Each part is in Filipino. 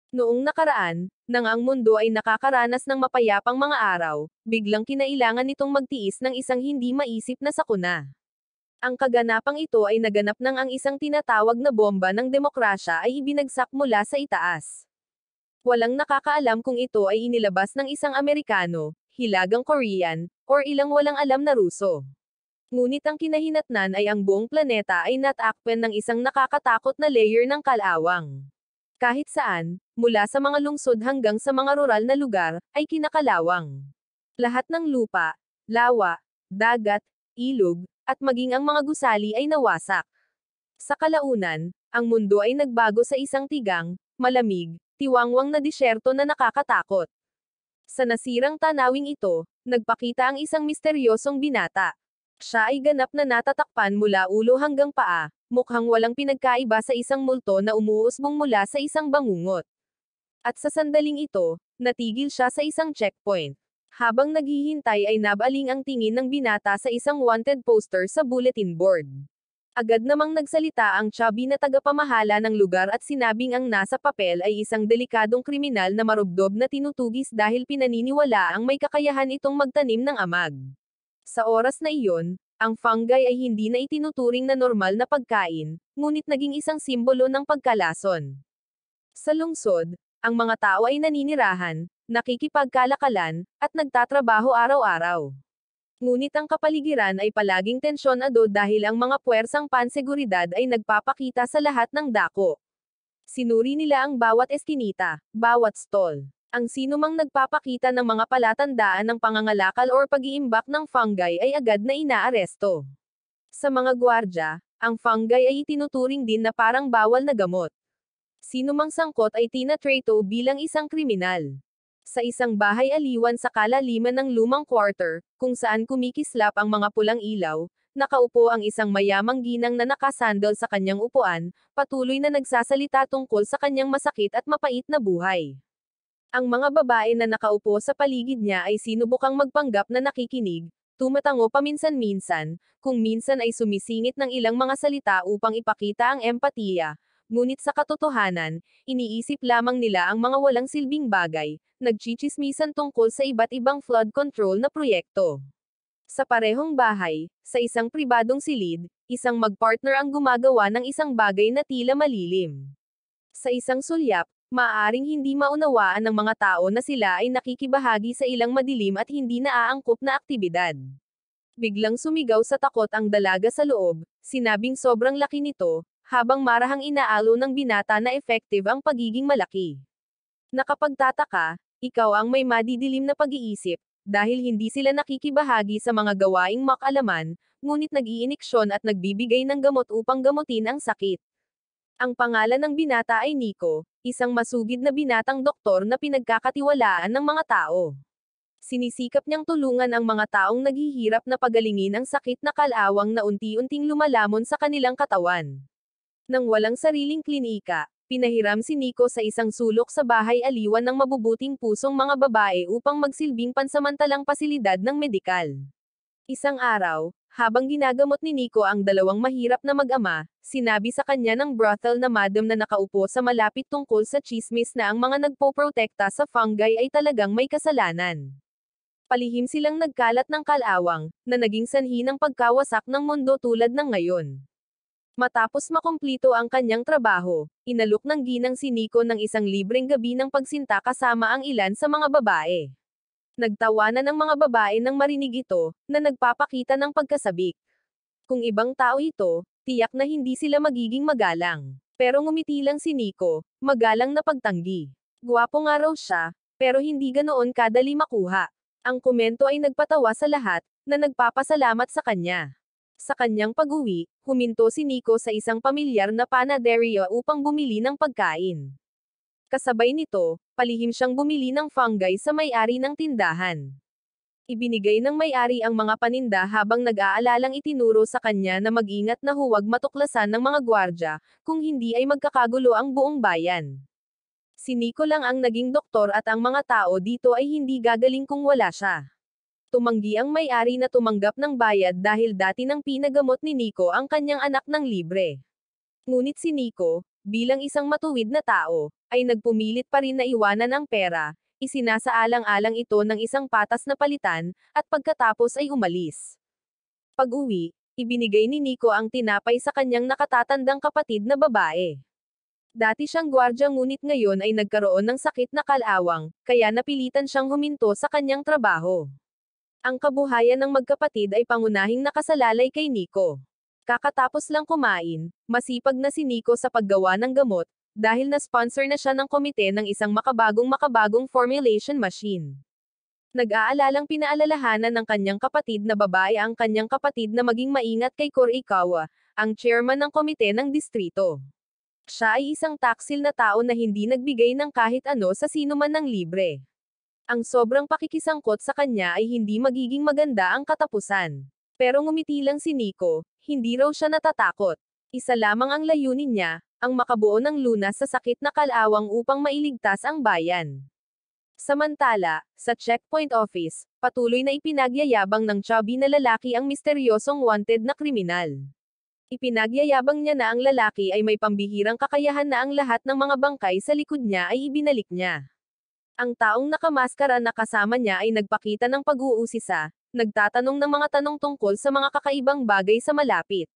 Noong nakaraan, nang ang mundo ay nakakaranas ng mapayapang mga araw, biglang kinailangan nitong magtiis ng isang hindi maisip na sakuna. Ang kaganapang ito ay naganap nang ang isang tinatawag na bomba ng demokrasya ay ibinagsak mula sa itaas. Walang nakakaalam kung ito ay inilabas ng isang Amerikano, hilagang Korean, or ilang walang alam na Ruso. Ngunit ang kinahinatnan ay ang buong planeta ay natakpan ng isang nakakatakot na layer ng kalawang. Kahit saan, mula sa mga lungsod hanggang sa mga rural na lugar, ay kinakalawang. Lahat ng lupa, lawa, dagat, ilog, at maging ang mga gusali ay nawasak. Sa kalaunan, ang mundo ay nagbago sa isang tigang, malamig, tiwangwang na disyerto na nakakatakot. Sa nasirang tanawing ito, nagpakita ang isang misteryosong binata. Siya ay ganap na natatakpan mula ulo hanggang paa, mukhang walang pinagkaiba sa isang multo na umuusbong mula sa isang bangungot. At sa sandaling ito, natigil siya sa isang checkpoint. Habang naghihintay ay nabaling ang tingin ng binata sa isang wanted poster sa bulletin board. Agad namang nagsalita ang chubby na tagapamahala ng lugar at sinabing ang nasa papel ay isang delikadong kriminal na marubdob na tinutugis dahil pinaniniwala ang may kakayahan itong magtanim ng amag. Sa oras na iyon, ang fungi ay hindi na itinuturing na normal na pagkain, ngunit naging isang simbolo ng pagkalason. Sa lungsod, ang mga tao ay naninirahan, nakikipagkalakalan, at nagtatrabaho araw-araw. Ngunit ang kapaligiran ay palaging tensyonado dahil ang mga puwersang panseguridad ay nagpapakita sa lahat ng dako. Sinuri nila ang bawat eskinita, bawat stall. Ang sinumang nagpapakita ng mga palatandaan ng pangangalakal or pag-iimbak ng fungi ay agad na inaaresto. Sa mga gwardya, ang fungi ay itinuturing din na parang bawal na gamot. Sinumang sangkot ay tinatrato bilang isang kriminal. Sa isang bahay aliwan sa kalaliman ng lumang quarter, kung saan kumikislap ang mga pulang ilaw, nakaupo ang isang mayamang ginang na nakasandal sa kanyang upuan, patuloy na nagsasalita tungkol sa kanyang masakit at mapait na buhay. Ang mga babae na nakaupo sa paligid niya ay sinubukang magpanggap na nakikinig, tumatango paminsan-minsan, kung minsan ay sumisingit ng ilang mga salita upang ipakita ang empatiya, ngunit sa katotohanan, iniisip lamang nila ang mga walang silbing bagay, nagchichismisan tungkol sa iba't ibang flood control na proyekto. Sa parehong bahay, sa isang pribadong silid, isang magpartner ang gumagawa ng isang bagay na tila malilim. Sa isang sulyap, maaaring hindi maunawaan ng mga tao na sila ay nakikibahagi sa ilang madilim at hindi naaangkop na aktibidad. Biglang sumigaw sa takot ang dalaga sa loob, sinabing sobrang laki nito, habang marahang inaalo ng binata na effective ang pagiging malaki. Nakapagtataka, ikaw ang may madidilim na pag-iisip, dahil hindi sila nakikibahagi sa mga gawaing makalaman, ngunit nag-iiniksyon at nagbibigay ng gamot upang gamutin ang sakit. Ang pangalan ng binata ay Nico, isang masugid na binatang doktor na pinagkakatiwalaan ng mga tao. Sinisikap niyang tulungan ang mga taong naghihirap na pagalingin ang sakit na kalawang na unti-unting lumalamon sa kanilang katawan. Nang walang sariling klinika, pinahiram si Nico sa isang sulok sa bahay aliwan ng mabubuting pusong mga babae upang magsilbing pansamantalang pasilidad ng medikal. Isang araw, habang ginagamot ni Nico ang dalawang mahirap na mag-ama, sinabi sa kanya ng brothel na madam na nakaupo sa malapit tungkol sa chismis na ang mga nagpoprotekta sa fungi ay talagang may kasalanan. Palihim silang nagkalat ng kalawang, na naging sanhi ng pagkawasak ng mundo tulad ng ngayon. Matapos makumplito ang kanyang trabaho, inalok ng ginang si Nico ng isang libreng gabi ng pagsinta kasama ang ilan sa mga babae. Nagtawanan ng mga babae nang marinig ito, na nagpapakita ng pagkasabik. Kung ibang tao ito, tiyak na hindi sila magiging magalang. Pero ngumiti lang si Nico, magalang na pagtanggi. Gwapo nga raw siya, pero hindi ganoon kadali makuha. Ang komento ay nagpatawa sa lahat, na nagpapasalamat sa kanya. Sa kanyang pag-uwi, huminto si Nico sa isang pamilyar na panaderia upang bumili ng pagkain. Kasabay nito, palihim siyang bumili ng fungi sa may-ari ng tindahan. Ibinigay ng may-ari ang mga paninda habang nag-aalalang itinuro sa kanya na mag-ingat na huwag matuklasan ng mga gwardya, kung hindi ay magkakagulo ang buong bayan. Si Nico lang ang naging doktor at ang mga tao dito ay hindi gagaling kung wala siya. Tumanggi ang may-ari na tumanggap ng bayad dahil dati nang pinagamot ni Nico ang kanyang anak ng libre. Ngunit si Nico, bilang isang matuwid na tao, ay nagpumilit pa rin na iwanan ang pera, isinasaalang-alang ito ng isang patas na palitan, at pagkatapos ay umalis. Pag-uwi, ibinigay ni Nico ang tinapay sa kanyang nakatatandang kapatid na babae. Dati siyang gwardya ngunit ngayon ay nagkaroon ng sakit na kalawang, kaya napilitan siyang huminto sa kanyang trabaho. Ang kabuhayan ng magkapatid ay pangunahing nakasalalay kay Nico. Kakatapos lang kumain, masipag na si Nico sa paggawa ng gamot, dahil na-sponsor na siya ng komite ng isang makabagong formulation machine. Nag-aalalang pinaalalahanan ng kanyang kapatid na babae ang kanyang kapatid na maging maingat kay Kurikawa, ang chairman ng komite ng distrito. Siya ay isang taksil na tao na hindi nagbigay ng kahit ano sa sino man ng libre. Ang sobrang pakikisangkot sa kanya ay hindi magiging maganda ang katapusan. Pero ngumiti lang si Nico, hindi raw siya natatakot. Isa lamang ang layunin niya, ang makabuo ng lunas sa sakit na kalawang upang mailigtas ang bayan. Samantala, sa checkpoint office, patuloy na ipinagyayabang ng chubby na lalaki ang misteryosong wanted na kriminal. Ipinagyayabang niya na ang lalaki ay may pambihirang kakayahan na ang lahat ng mga bangkay sa likod niya ay ibinalik niya. Ang taong nakamaskara na kasama niya ay nagpakita ng pag-uusisa, nagtatanong ng mga tanong tungkol sa mga kakaibang bagay sa malapit.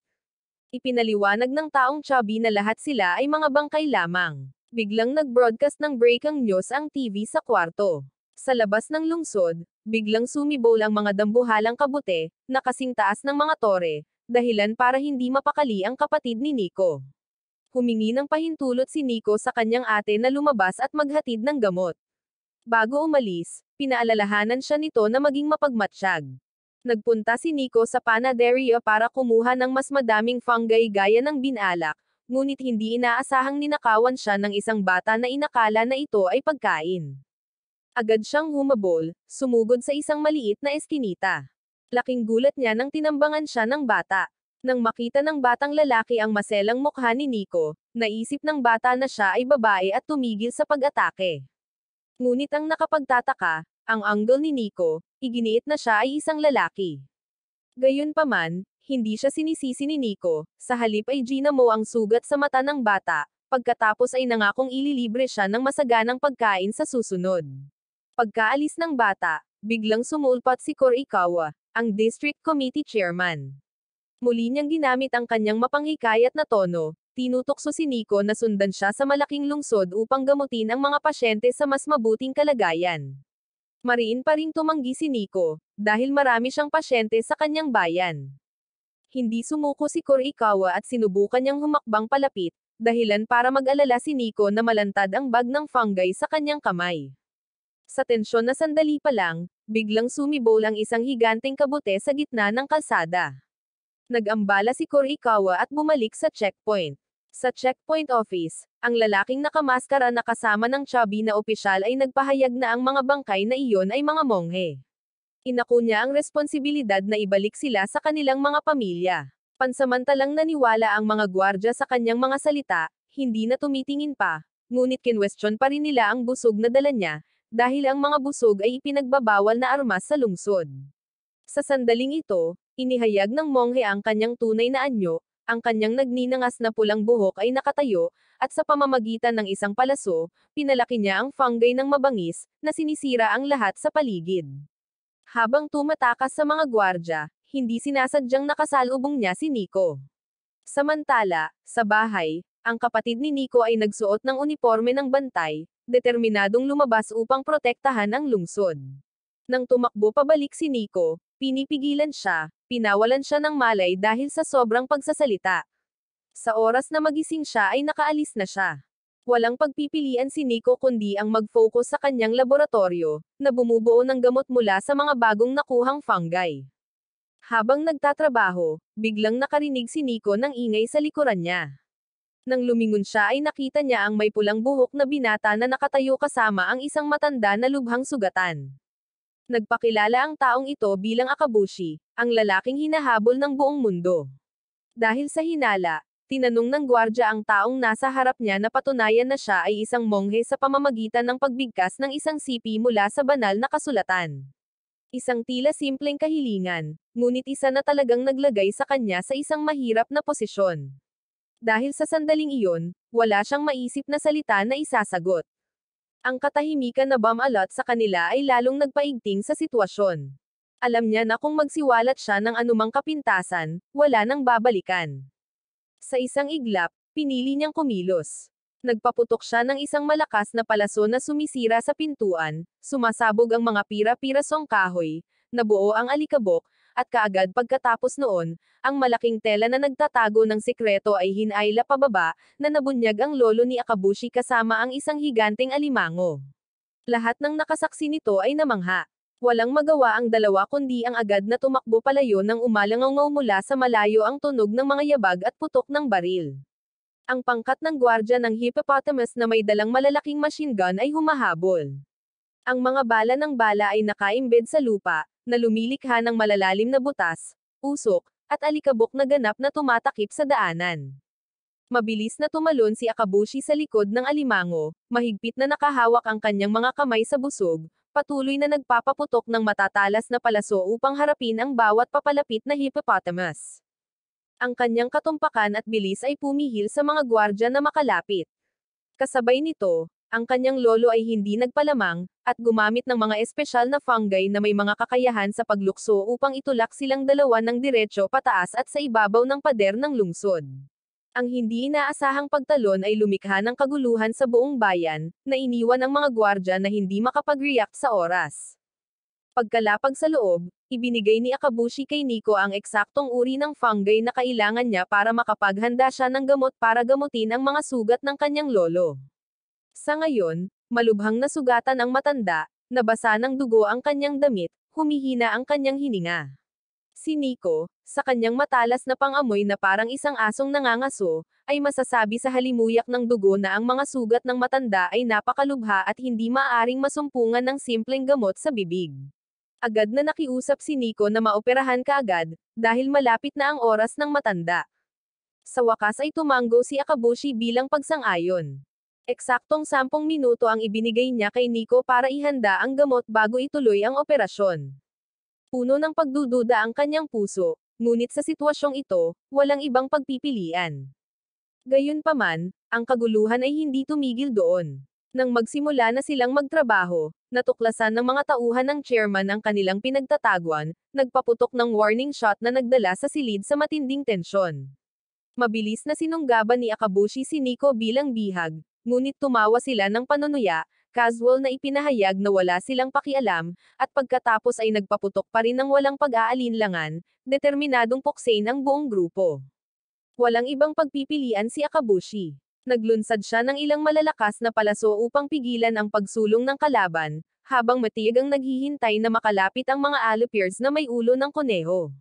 Ipinaliwanag ng taong chubby na lahat sila ay mga bangkay lamang. Biglang nag-broadcast ng breaking news ang TV sa kwarto. Sa labas ng lungsod, biglang sumibol ang mga dambuhalang kabute, na kasing taas ng mga tore, dahilan para hindi mapakali ang kapatid ni Nico. Humingi ng pahintulot si Nico sa kanyang ate na lumabas at maghatid ng gamot. Bago umalis, pinaalalahanan siya nito na maging mapagmatsyag. Nagpunta si Nico sa panaderia para kumuha ng mas madaming fungi gaya ng binalak, ngunit hindi inaasahang ninakawan siya ng isang bata na inakala na ito ay pagkain. Agad siyang humabol, sumugod sa isang maliit na eskinita. Laking gulat niya nang tinambangan siya ng bata. Nang makita ng batang lalaki ang maselang mukha ni Nico, naisip ng bata na siya ay babae at tumigil sa pag-atake. Ngunit ang nakapagtataka, ang angle ni Nico, iginiit na siya ay isang lalaki. Gayunpaman, hindi siya sinisisi ni Nico, sa halip ay ginamo ang sugat sa mata ng bata, pagkatapos ay nangakong ililibre siya ng masaganang pagkain sa susunod. Pagkaalis ng bata, biglang sumulpat si Kurikawa, ang district committee chairman. Muli niyang ginamit ang kanyang mapanghikayat na tono, tinutokso si Nico na sundan siya sa malaking lungsod upang gamutin ang mga pasyente sa mas mabuting kalagayan. Mariin pa ring tumanggi si Nico, dahil marami siyang pasyente sa kanyang bayan. Hindi sumuko si Kurikawa at sinubukan niyang humakbang palapit, dahilan para mag-alala si Nico na malantad ang bag ng fungi sa kanyang kamay. Sa tensyon na sandali pa lang, biglang sumibol ang isang higanteng kabute sa gitna ng kalsada. Nag-ambala si Kurikawa at bumalik sa checkpoint. Sa checkpoint office, ang lalaking nakamaskara na kasama ng chubby na opisyal ay nagpahayag na ang mga bangkay na iyon ay mga monghe. Inako niya ang responsibilidad na ibalik sila sa kanilang mga pamilya. Pansamantalang naniwala ang mga gwardya sa kanyang mga salita, hindi na tumitingin pa, ngunit kinwestiyon pa rin nila ang busog na dala niya, dahil ang mga busog ay ipinagbabawal na armas sa lungsod. Sa sandaling ito, inihayag ng monghe ang kanyang tunay na anyo, ang kanyang nagninangas na pulang buhok ay nakatayo, at sa pamamagitan ng isang palaso, pinalaki niya ang fungi ng mabangis, na sinisira ang lahat sa paligid. Habang tumatakas sa mga gwardya, hindi sinasadyang nakasalubong niya si Nico. Samantala, sa bahay, ang kapatid ni Nico ay nagsuot ng uniforme ng bantay, determinadong lumabas upang protektahan ang lungsod. Nang tumakbo pabalik si Nico, pinipigilan siya, pinawalan siya ng malay dahil sa sobrang pagsasalita. Sa oras na magising siya ay nakaalis na siya. Walang pagpipilian si Nico kundi ang mag-focus sa kanyang laboratorio, na bumubuo ng gamot mula sa mga bagong nakuhang fungi. Habang nagtatrabaho, biglang nakarinig si Nico ng ingay sa likuran niya. Nang lumingon siya ay nakita niya ang may pulang buhok na binata na nakatayo kasama ang isang matanda na lubhang sugatan. Nagpakilala ang taong ito bilang Akabushi, ang lalaking hinahabol ng buong mundo. Dahil sa hinala, tinanong ng gwardya ang taong nasa harap niya na patunayan na siya ay isang monghe sa pamamagitan ng pagbigkas ng isang sipi mula sa banal na kasulatan. Isang tila simpleng kahilingan, ngunit isa na talagang naglagay sa kanya sa isang mahirap na posisyon. Dahil sa sandaling iyon, wala siyang maisip na salita na isasagot. Ang katahimikan na bumalot sa kanila ay lalong nagpaigting sa sitwasyon. Alam niya na kung magsiwalat siya ng anumang kapintasan, wala nang babalikan. Sa isang iglap, pinili niyang kumilos. Nagpaputok siya ng isang malakas na palaso na sumisira sa pintuan, sumasabog ang mga pira-pirasong kahoy, nabuo ang alikabok, at kaagad pagkatapos noon, ang malaking tela na nagtatago ng sikreto ay hinayla pababa, na nabunyag ang lolo ni Akabushi kasama ang isang higanteng alimango. Lahat ng nakasaksi nito ay namangha. Walang magawa ang dalawa kundi ang agad na tumakbo palayo nang umalangaw mula sa malayo ang tunog ng mga yabag at putok ng baril. Ang pangkat ng gwardya ng hippopotamus na may dalang malalaking machine gun ay humahabol. Ang mga bala ng bala ay nakaimbed sa lupa, na lumilikha ng malalalim na butas, usok, at alikabok na ganap na tumatakip sa daanan. Mabilis na tumalon si Akabushi sa likod ng alimango, mahigpit na nakahawak ang kanyang mga kamay sa busog, patuloy na nagpapaputok ng matatalas na palaso upang harapin ang bawat papalapit na hippopotamus. Ang kanyang katumpakan at bilis ay pumihil sa mga gwardya na makalapit. Kasabay nito, ang kanyang lolo ay hindi nagpalamang, at gumamit ng mga espesyal na fungi na may mga kakayahan sa paglukso upang itulak silang dalawa ng diretso pataas at sa ibabaw ng pader ng lungsod. Ang hindi inaasahang pagtalon ay lumikha ng kaguluhan sa buong bayan, na iniwan ang mga gwardya na hindi makapag-react sa oras. Pagkalapag sa loob, ibinigay ni Akabushi kay Nico ang eksaktong uri ng fungi na kailangan niya para makapaghanda siya ng gamot para gamutin ang mga sugat ng kanyang lolo. Sa ngayon, malubhang nasugatan ang matanda, nabasa ng dugo ang kanyang damit, humihina ang kanyang hininga. Si Nico, sa kanyang matalas na pangamoy na parang isang asong nangangaso, ay masasabi sa halimuyak ng dugo na ang mga sugat ng matanda ay napakalubha at hindi maaaring masumpungan ng simpleng gamot sa bibig. Agad na nakiusap si Nico na maoperahan kaagad, dahil malapit na ang oras ng matanda. Sa wakas ay tumango si Akabushi bilang pagsang-ayon. Eksaktong 10 minuto ang ibinigay niya kay Nico para ihanda ang gamot bago ituloy ang operasyon. Puno ng pagdududa ang kanyang puso, ngunit sa sitwasyong ito, walang ibang pagpipilian. Gayunpaman, ang kaguluhan ay hindi tumigil doon. Nang magsimula na silang magtrabaho, natuklasan ng mga tauhan ng chairman ang kanilang pinagtataguan, nagpaputok ng warning shot na nagdala sa silid sa matinding tensyon. Mabilis na sinunggaban ni Akabushi si Nico bilang bihag, ngunit tumawa sila ng panunuya, casual na ipinahayag na wala silang pakialam, at pagkatapos ay nagpaputok pa rin ng walang pag-aalinlangan, determinadong puksain ang buong grupo. Walang ibang pagpipilian si Akabushi. Naglunsad siya ng ilang malalakas na palaso upang pigilan ang pagsulong ng kalaban, habang matiyagang naghihintay na makalapit ang mga allopiers na may ulo ng kuneho.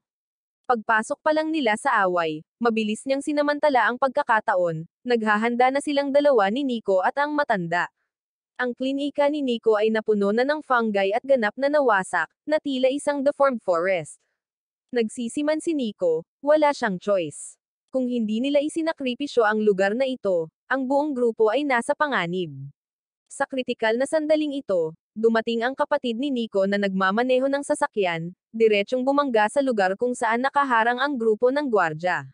Pagpasok pa lang nila sa away, mabilis niyang sinamantala ang pagkakataon, naghahanda na silang dalawa ni Nico at ang matanda. Ang klinika ni Nico ay napuno na ng fungi at ganap na nawasak, na tila isang deformed forest. Nagsisiman si Nico, wala siyang choice. Kung hindi nila isinakripisyo ang lugar na ito, ang buong grupo ay nasa panganib. Sa kritikal na sandaling ito, dumating ang kapatid ni Nico na nagmamaneho ng sasakyan, diretsyong bumangga sa lugar kung saan nakaharang ang grupo ng gwardya.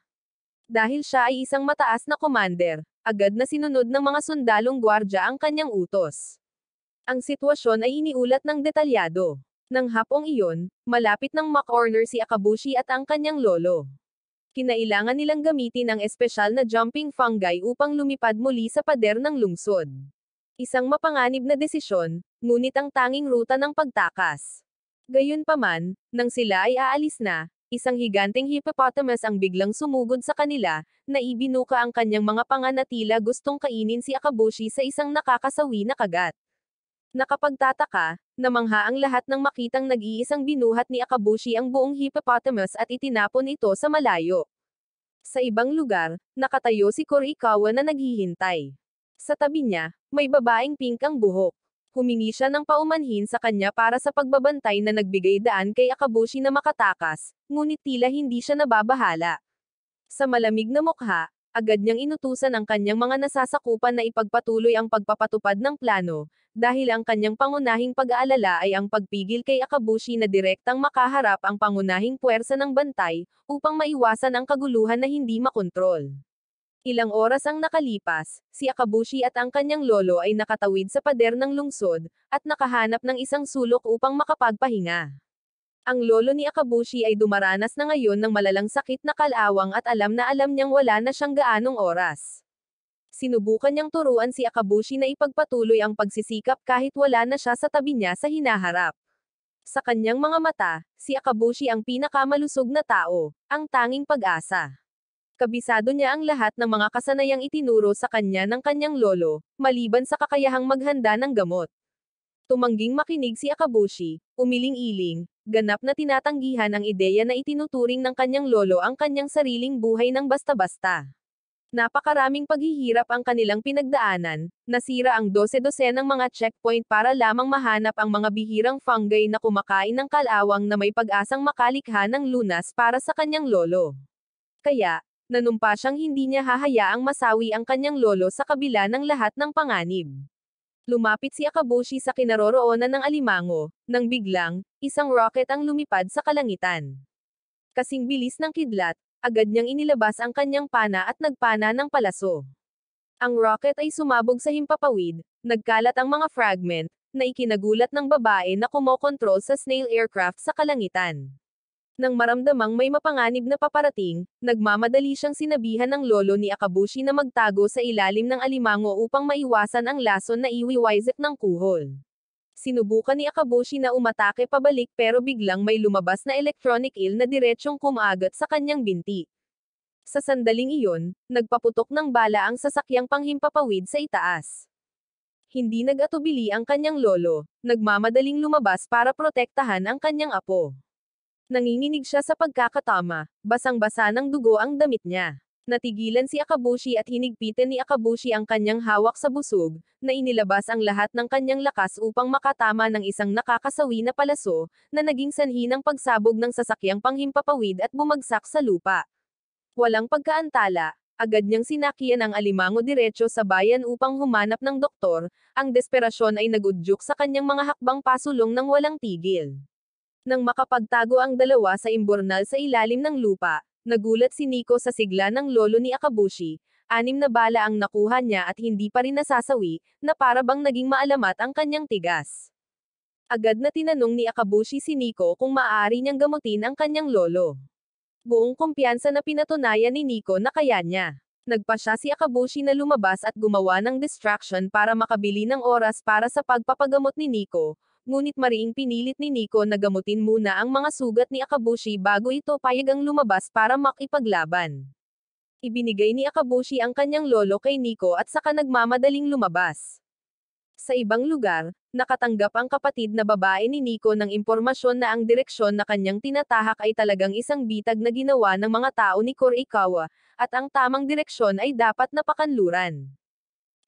Dahil siya ay isang mataas na commander, agad na sinunod ng mga sundalong gwardya ang kanyang utos. Ang sitwasyon ay iniulat ng detalyado. Nang hapong iyon, malapit ng makorner si Akabushi at ang kanyang lolo. Kinailangan nilang gamitin ang espesyal na jumping fungi upang lumipad muli sa pader ng lungsod. Isang mapanganib na desisyon, ngunit ang tanging ruta ng pagtakas. Gayunpaman, nang sila ay aalis na, isang higanteng hippopotamus ang biglang sumugod sa kanila, na ibinuka ang kanyang mga panga na tila gustong kainin si Akabushi sa isang nakakasawi na kagat. Nakapagtataka, namangha ang lahat nang makitang nag-iisang binuhat ni Akabushi ang buong hippopotamus at itinapon ito sa malayo. Sa ibang lugar, nakatayo si Kurikawa na naghihintay. Sa tabi niya, may babaeng pink ang buhok. Humingi siya ng paumanhin sa kanya para sa pagbabantay na nagbigay daan kay Akabushi na makatakas, ngunit tila hindi siya nababahala. Sa malamig na mukha, agad niyang inutusan ang kanyang mga nasasakupan na ipagpatuloy ang pagpapatupad ng plano, dahil ang kanyang pangunahing pag-aalala ay ang pagpigil kay Akabushi na direktang makaharap ang pangunahing puwersa ng bantay, upang maiwasan ang kaguluhan na hindi makontrol. Ilang oras ang nakalipas, si Akabushi at ang kanyang lolo ay nakatawid sa pader ng lungsod, at nakahanap ng isang sulok upang makapagpahinga. Ang lolo ni Akabushi ay dumaranas na ngayon ng malalang sakit na kalawang at alam na alam niyang wala na siyang gaanong oras. Sinubukan niyang turuan si Akabushi na ipagpatuloy ang pagsisikap kahit wala na siya sa tabi niya sa hinaharap. Sa kanyang mga mata, si Akabushi ang pinakamalusog na tao, ang tanging pag-asa. Kabisado niya ang lahat ng mga kasanayang itinuro sa kanya ng kanyang lolo, maliban sa kakayahang maghanda ng gamot. Tumangging makinig si Akabushi, umiling-iling, ganap na tinatanggihan ang ideya na itinuturing ng kanyang lolo ang kanyang sariling buhay ng basta-basta. Napakaraming paghihirap ang kanilang pinagdaanan, nasira ang dose-dosenang mga checkpoint para lamang mahanap ang mga bihirang fungi na kumakain ng kalawang na may pag-asang makalikha ng lunas para sa kanyang lolo. Kaya, nanumpa siyang hindi niya hahayaang masawi ang kanyang lolo sa kabila ng lahat ng panganib. Lumapit si Akabushi sa kinaroroonan ng alimango, nang biglang, isang rocket ang lumipad sa kalangitan. Kasing bilis ng kidlat, agad niyang inilabas ang kanyang pana at nagpana ng palaso. Ang rocket ay sumabog sa himpapawid, nagkalat ang mga fragment, na ikinagulat ng babae na kumokontrol sa snail aircraft sa kalangitan. Nang maramdamang may mapanganib na paparating, nagmamadali siyang sinabihan ng lolo ni Akabushi na magtago sa ilalim ng alimango upang maiwasan ang lason na iwiwisip ng kuhol. Sinubukan ni Akabushi na umatake pabalik pero biglang may lumabas na electronic eel na diretsyong kumagat sa kanyang binti. Sa sandaling iyon, nagpaputok ng bala ang sasakyang panghimpapawid sa itaas. Hindi nag-atubili ang kanyang lolo, nagmamadaling lumabas para protektahan ang kanyang apo. Nanginginig siya sa pagkakatama, basang-basa ng dugo ang damit niya. Natigilan si Akabushi at hinigpitan ni Akabushi ang kanyang hawak sa busog, na inilabas ang lahat ng kanyang lakas upang makatama ng isang nakakasawi na palaso, na naging sanhi ng pagsabog ng sasakyang panghimpapawid at bumagsak sa lupa. Walang pagkaantala, agad niyang sinakyan ang alimango diretsyo sa bayan upang humanap ng doktor, ang desperasyon ay nagudyok sa kanyang mga hakbang pasulong ng walang tigil. Nang makapagtago ang dalawa sa imburnal sa ilalim ng lupa, nagulat si Nico sa sigla ng lolo ni Akabushi, 6 na bala ang nakuha niya at hindi pa rin nasasawi, na para bang naging maalamat ang kanyang tigas. Agad na tinanong ni Akabushi si Nico kung maaari niyang gamutin ang kanyang lolo. Buong kumpiyansa na pinatunayan ni Nico na kaya niya. Nagpasya si Akabushi na lumabas at gumawa ng distraction para makabili ng oras para sa pagpapagamot ni Nico, ngunit mariing pinilit ni Nico na gamutin muna ang mga sugat ni Akabushi bago ito payagang lumabas para makipaglaban. Ibinigay ni Akabushi ang kanyang lolo kay Nico at saka nagmamadaling lumabas. Sa ibang lugar, nakatanggap ang kapatid na babae ni Nico ng impormasyon na ang direksyon na kanyang tinatahak ay talagang isang bitag na ginawa ng mga tao ni Korikawa, at ang tamang direksyon ay dapat na pakanluran.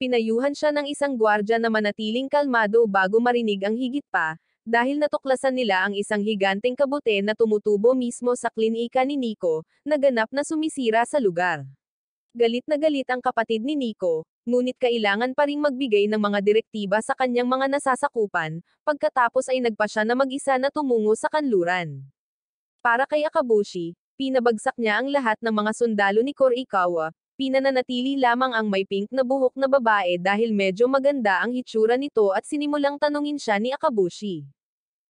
Pinayuhan siya ng isang gwardya na manatiling kalmado bago marinig ang higit pa, dahil natuklasan nila ang isang higanteng kabute na tumutubo mismo sa klinika ni Nico, na ganap na sumisira sa lugar. Galit na galit ang kapatid ni Nico, ngunit kailangan pa ring magbigay ng mga direktiba sa kanyang mga nasasakupan, pagkatapos ay nagpa siya na mag-isa na tumungo sa kanluran. Para kay Akabushi, pinabagsak niya ang lahat ng mga sundalo ni Korikawa, pinananatili lamang ang may pink na buhok na babae dahil medyo maganda ang hitsura nito at sinimulang tanungin siya ni Akabushi.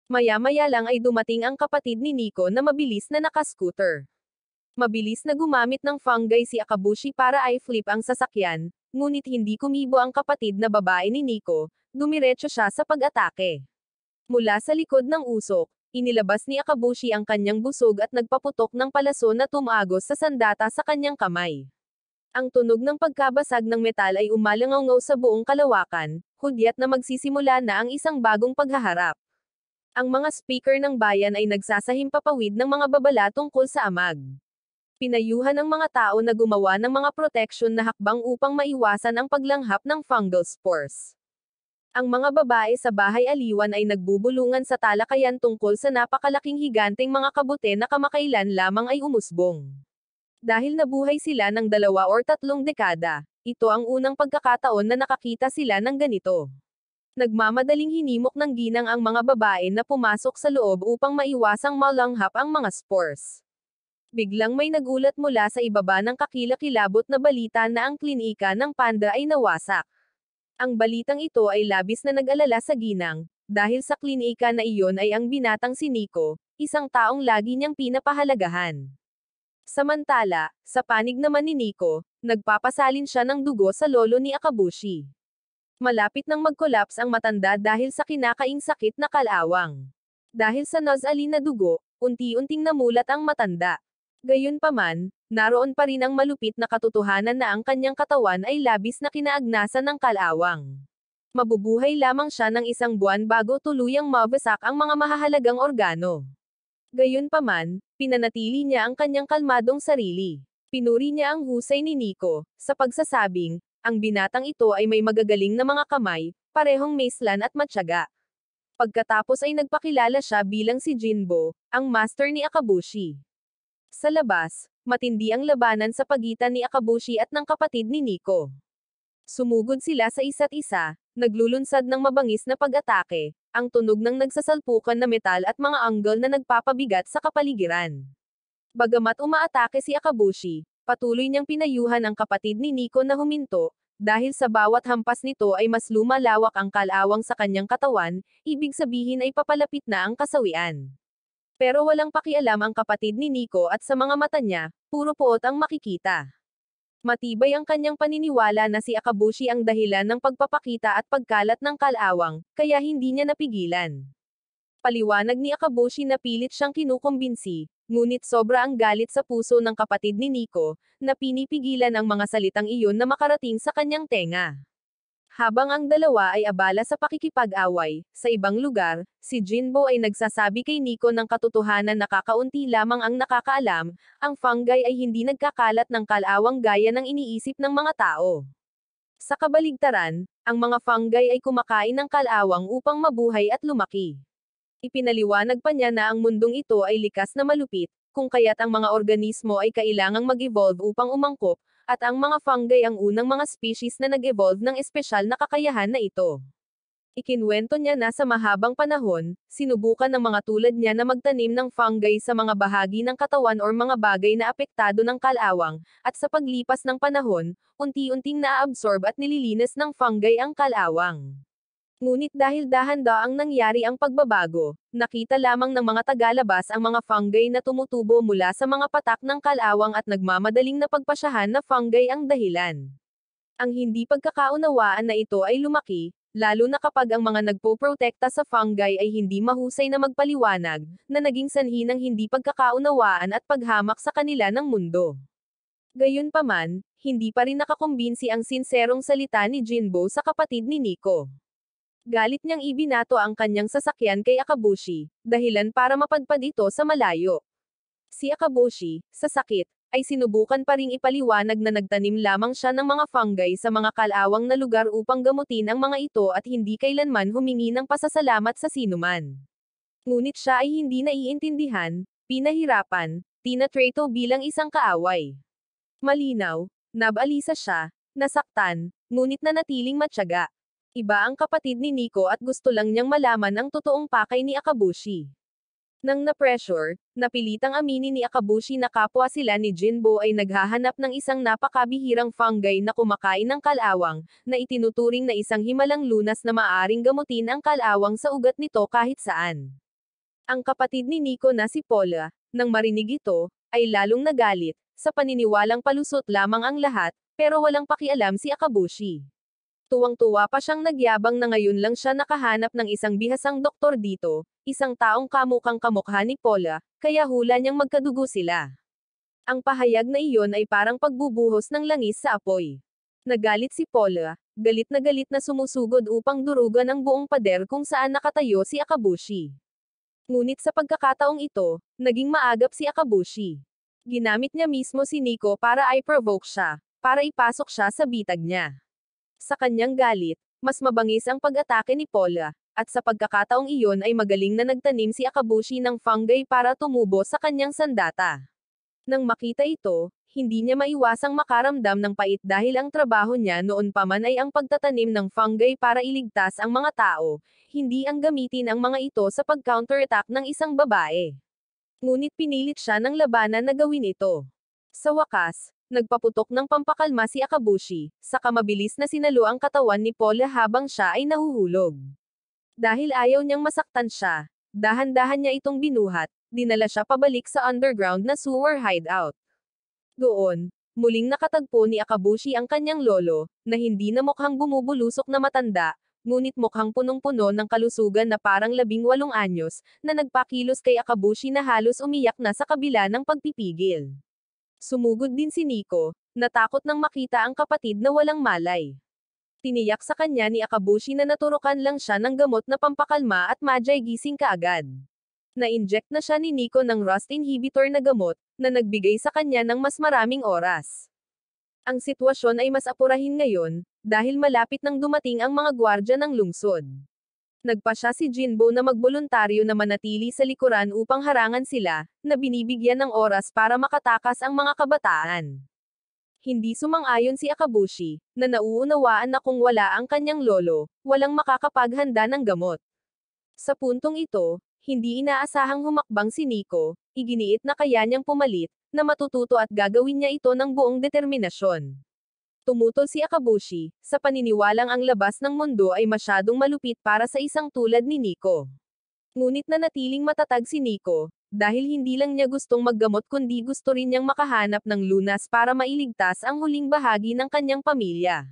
Maya-maya lang ay dumating ang kapatid ni Nico na mabilis na nakascooter. Mabilis na gumamit ng fungi si Akabushi para i-flip ang sasakyan, ngunit hindi kumibo ang kapatid na babae ni Nico, dumiretso siya sa pag-atake. Mula sa likod ng usok, inilabas ni Akabushi ang kanyang busog at nagpaputok ng palaso na tumagos sa sandata sa kanyang kamay. Ang tunog ng pagkabasag ng metal ay umalangaw sa buong kalawakan, hudyat na magsisimula na ang isang bagong paghaharap. Ang mga speaker ng bayan ay nagsasahimpapawid ng mga babala tungkol sa amag. Pinayuhan ng mga tao na gumawa ng mga proteksyon na hakbang upang maiwasan ang paglanghap ng fungal spores. Ang mga babae sa bahay aliwan ay nagbubulungan sa talakayan tungkol sa napakalaking higanteng mga kabute na kamakailan lamang ay umusbong. Dahil nabuhay sila ng 2 or 3 dekada, ito ang unang pagkakataon na nakakita sila ng ganito. Nagmamadaling hinimok ng ginang ang mga babae na pumasok sa loob upang maiwasang malanghap ang mga spores. Biglang may nagulat mula sa ibaba ng kakilakilabot na balita na ang klinika ng panda ay nawasak. Ang balitang ito ay labis na nag-alala sa ginang, dahil sa klinika na iyon ay ang binatang si Nico, isang taong lagi niyang pinapahalagahan. Samantala, sa panig naman ni Nico, nagpapasalin siya ng dugo sa lolo ni Akabushi. Malapit nang mag-collapse ang matanda dahil sa kinakaing sakit na kalawang. Dahil sa nozzle na dugo, unti-unting namulat ang matanda. Gayunpaman, naroon pa rin ang malupit na katotohanan na ang kanyang katawan ay labis na kinaagnasan ng kalawang. Mabubuhay lamang siya ng 1 buwan bago tuluyang mabasak ang mga mahahalagang organo. Gayunpaman, pinanatili niya ang kanyang kalmadong sarili. Pinuri niya ang husay ni Nico, sa pagsasabing, ang binatang ito ay may magagaling na mga kamay, parehong maeslan at matyaga. Pagkatapos ay nagpakilala siya bilang si Jinbo, ang master ni Akabushi. Sa labas, matindi ang labanan sa pagitan ni Akabushi at ng kapatid ni Nico. Sumugod sila sa isa't isa, naglulunsad ng mabangis na pag-atake, ang tunog ng nagsasalpukan na metal at mga anggol na nagpapabigat sa kapaligiran. Bagamat umaatake si Akabushi, patuloy niyang pinayuhan ang kapatid ni Nico na huminto, dahil sa bawat hampas nito ay mas lumalawak ang kalawang sa kanyang katawan, ibig sabihin ay papalapit na ang kasawian. Pero walang pakialam ang kapatid ni Nico at sa mga mata niya, puro poot ang makikita. Matibay ang kanyang paniniwala na si Akabushi ang dahilan ng pagpapakita at pagkalat ng kalawang, kaya hindi niya napigilan. Paliwanag ni Akabushi na pilit siyang kinukumbinsi, ngunit sobra ang galit sa puso ng kapatid ni Nico, na pinipigilan ang mga salitang iyon na makarating sa kanyang tenga. Habang ang dalawa ay abala sa pakikipag-away, sa ibang lugar, si Jinbo ay nagsasabi kay Nico ng katotohanan na kakaunti lamang ang nakakaalam, ang fungi ay hindi nagkakalat ng kalawang gaya ng iniisip ng mga tao. Sa kabaligtaran, ang mga fungi ay kumakain ng kalawang upang mabuhay at lumaki. Ipinaliwanag pa niya na ang mundong ito ay likas na malupit, kung kaya't ang mga organismo ay kailangang mag-evolve upang umangkop, at ang mga fungi ang unang mga species na nag-evolve ng espesyal na kakayahan na ito. Ikinwento niya na sa mahabang panahon, sinubukan ng mga tulad niya na magtanim ng fungi sa mga bahagi ng katawan or mga bagay na apektado ng kalawang, at sa paglipas ng panahon, unti-unting naaabsorb at nililinis ng fungi ang kalawang. Ngunit dahil dahan-daang nangyari ang pagbabago, nakita lamang ng mga tagalabas ang mga fungi na tumutubo mula sa mga patak ng kalawang at nagmamadaling napagpasyahan na fungi ang dahilan. Ang hindi pagkakaunawaan na ito ay lumaki, lalo na kapag ang mga nagpoprotekta sa fungi ay hindi mahusay na magpaliwanag, na naging sanhi ng hindi pagkakaunawaan at paghamak sa kanila ng mundo. Gayunpaman, hindi pa rin nakakumbinsi ang sinserong salita ni Jinbo sa kapatid ni Nico. Galit niyang ibinato ang kanyang sasakyan kay Akabushi, dahilan para mapadpad ito sa malayo. Si Akabushi, sa sakit, ay sinubukan pa ring ipaliwanag na nagtanim lamang siya ng mga fungi sa mga kalawang na lugar upang gamutin ang mga ito at hindi kailanman humingi ng pasasalamat sa sinuman. Ngunit siya ay hindi naiintindihan, pinahirapan, tinatrato bilang isang kaaway. Malinaw, nabalisa siya, nasaktan, ngunit nanatiling matyaga. Iba ang kapatid ni Nico at gusto lang niyang malaman ang totoong pakay ni Akabushi. Nang na-pressure, napilitang aminin ni Akabushi na kapwa sila ni Jinbo ay naghahanap ng isang napakabihirang fungi na kumakain ng kalawang, na itinuturing na isang himalang lunas na maaaring gamutin ang kalawang sa ugat nito kahit saan. Ang kapatid ni Nico na si Paula, nang marinig ito, ay lalong nagalit, sa paniniwalang palusot lamang ang lahat, pero walang pakialam si Akabushi. Tuwang-tuwa pa siyang nagyabang na ngayon lang siya nakahanap ng isang bihasang doktor dito, isang taong kamukang kamukha ni Paula, kaya hula niyang magkadugo sila. Ang pahayag na iyon ay parang pagbubuhos ng langis sa apoy. Nagalit si Paula, galit na sumusugod upang durugan ang buong pader kung saan nakatayo si Akabushi. Ngunit sa pagkakataong ito, naging maagap si Akabushi. Ginamit niya mismo si Nico para i-provoke siya, para ipasok siya sa bitag niya. Sa kanyang galit, mas mabangis ang pag-atake ni Paula, at sa pagkakataong iyon ay magaling na nagtanim si Akabushi ng fungi para tumubo sa kanyang sandata. Nang makita ito, hindi niya maiwasang makaramdam ng pait dahil ang trabaho niya noon pa man ay ang pagtatanim ng fungi para iligtas ang mga tao, hindi ang gamitin ang mga ito sa pag-counterattack ng isang babae. Ngunit pinilit siya ng labanan na gawin ito. Sa wakas, nagpaputok ng pampakalma si Akabushi, saka mabilis na sinalo ang katawan ni Paula habang siya ay nahuhulog. Dahil ayaw niyang masaktan siya, dahan-dahan niya itong binuhat, dinala siya pabalik sa underground na sewer hideout. Doon, muling nakatagpo ni Akabushi ang kanyang lolo, na hindi na mukhang bumubulusok na matanda, ngunit mukhang punong-puno ng kalusugan na parang 18 anyos, na nagpakilos kay Akabushi na halos umiyak na sa kabila ng pagpipigil. Sumugod din si Nico, natakot nang makita ang kapatid na walang malay. Tiniyak sa kanya ni Akabushi na naturukan lang siya ng gamot na pampakalma at madyay gising kaagad. Na-inject na siya ni Nico ng rust inhibitor na gamot, na nagbigay sa kanya ng mas maraming oras. Ang sitwasyon ay mas apurahin ngayon, dahil malapit nang dumating ang mga gwardya ng lungsod. Nagpa siya si Jinbo na magboluntaryo na manatili sa likuran upang harangan sila, na binibigyan ng oras para makatakas ang mga kabataan. Hindi sumang-ayon si Akabushi, na nauunawaan na kung wala ang kanyang lolo, walang makakapaghanda ng gamot. Sa puntong ito, hindi inaasahang humakbang si Nico, iginiit na kaya niyang pumalit, na matututo at gagawin niya ito ng buong determinasyon. Tumutol si Akabushi, sa paniniwalang ang labas ng mundo ay masyadong malupit para sa isang tulad ni Nico. Ngunit nanatiling matatag si Nico, dahil hindi lang niya gustong maggamot kundi gusto rin niyang makahanap ng lunas para mailigtas ang huling bahagi ng kanyang pamilya.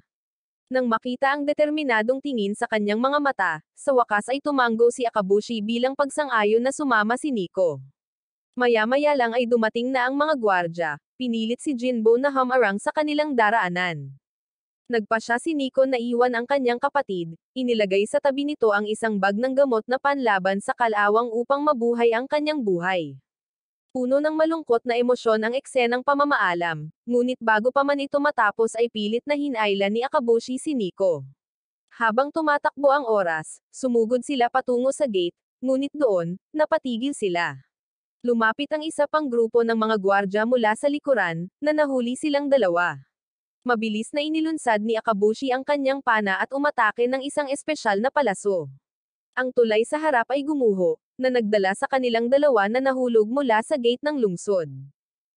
Nang makita ang determinadong tingin sa kanyang mga mata, sa wakas ay tumango si Akabushi bilang pagsang-ayon na sumama si Nico. Maya-maya lang ay dumating na ang mga gwardya, pinilit si Jinbo na humarang sa kanilang daraanan. Nagpa siya si Nico na iwan ang kanyang kapatid, inilagay sa tabi nito ang isang bag ng gamot na panlaban sa kalawang upang mabuhay ang kanyang buhay. Puno ng malungkot na emosyon ang eksenang pamamaalam, ngunit bago pa man ito matapos ay pilit na hinayla ni Akabushi si Nico. Habang tumatakbo ang oras, sumugod sila patungo sa gate, ngunit doon, napatigil sila. Lumapit ang isa pang grupo ng mga gwardya mula sa likuran, na nahuli silang dalawa. Mabilis na inilunsad ni Akabushi ang kanyang pana at umatake ng isang espesyal na palaso. Ang tulay sa harap ay gumuho, na nagdala sa kanilang dalawa na nahulog mula sa gate ng lungsod.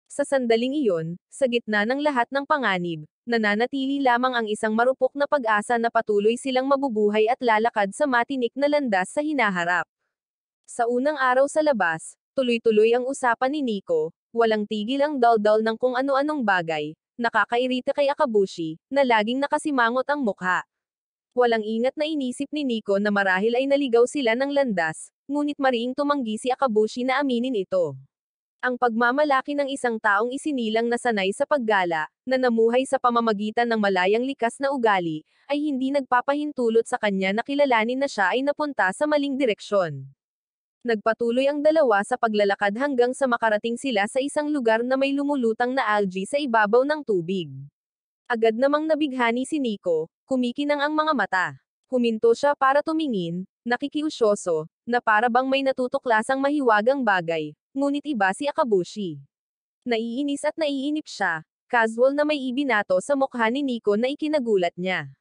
Sa sandaling iyon, sa gitna ng lahat ng panganib, nananatili lamang ang isang marupok na pag-asa na patuloy silang mabubuhay at lalakad sa matinik na landas sa hinaharap. Sa unang araw sa labas, tuloy-tuloy ang usapan ni Nico, walang tigil ang daldal ng kung ano-anong bagay, nakakairita kay Akabushi, na laging nakasimangot ang mukha. Walang ingat na inisip ni Nico na marahil ay naligaw sila ng landas, ngunit mariing tumanggi si Akabushi na aminin ito. Ang pagmamalaki ng isang taong isinilang na sanay sa paggala, na namuhay sa pamamagitan ng malayang likas na ugali, ay hindi nagpapahintulot sa kanya na kilalanin na siya ay napunta sa maling direksyon. Nagpatuloy ang dalawa sa paglalakad hanggang sa makarating sila sa isang lugar na may lumulutang na algae sa ibabaw ng tubig. Agad namang nabighani si Nico, kumikinang ang mga mata. Huminto siya para tumingin, nakikiusyoso, na para bang may natutuklasang mahiwagang bagay, ngunit iba si Akabushi. Naiinis at naiinip siya, casual na may ibinato sa mukha ni Nico na ikinagulat niya.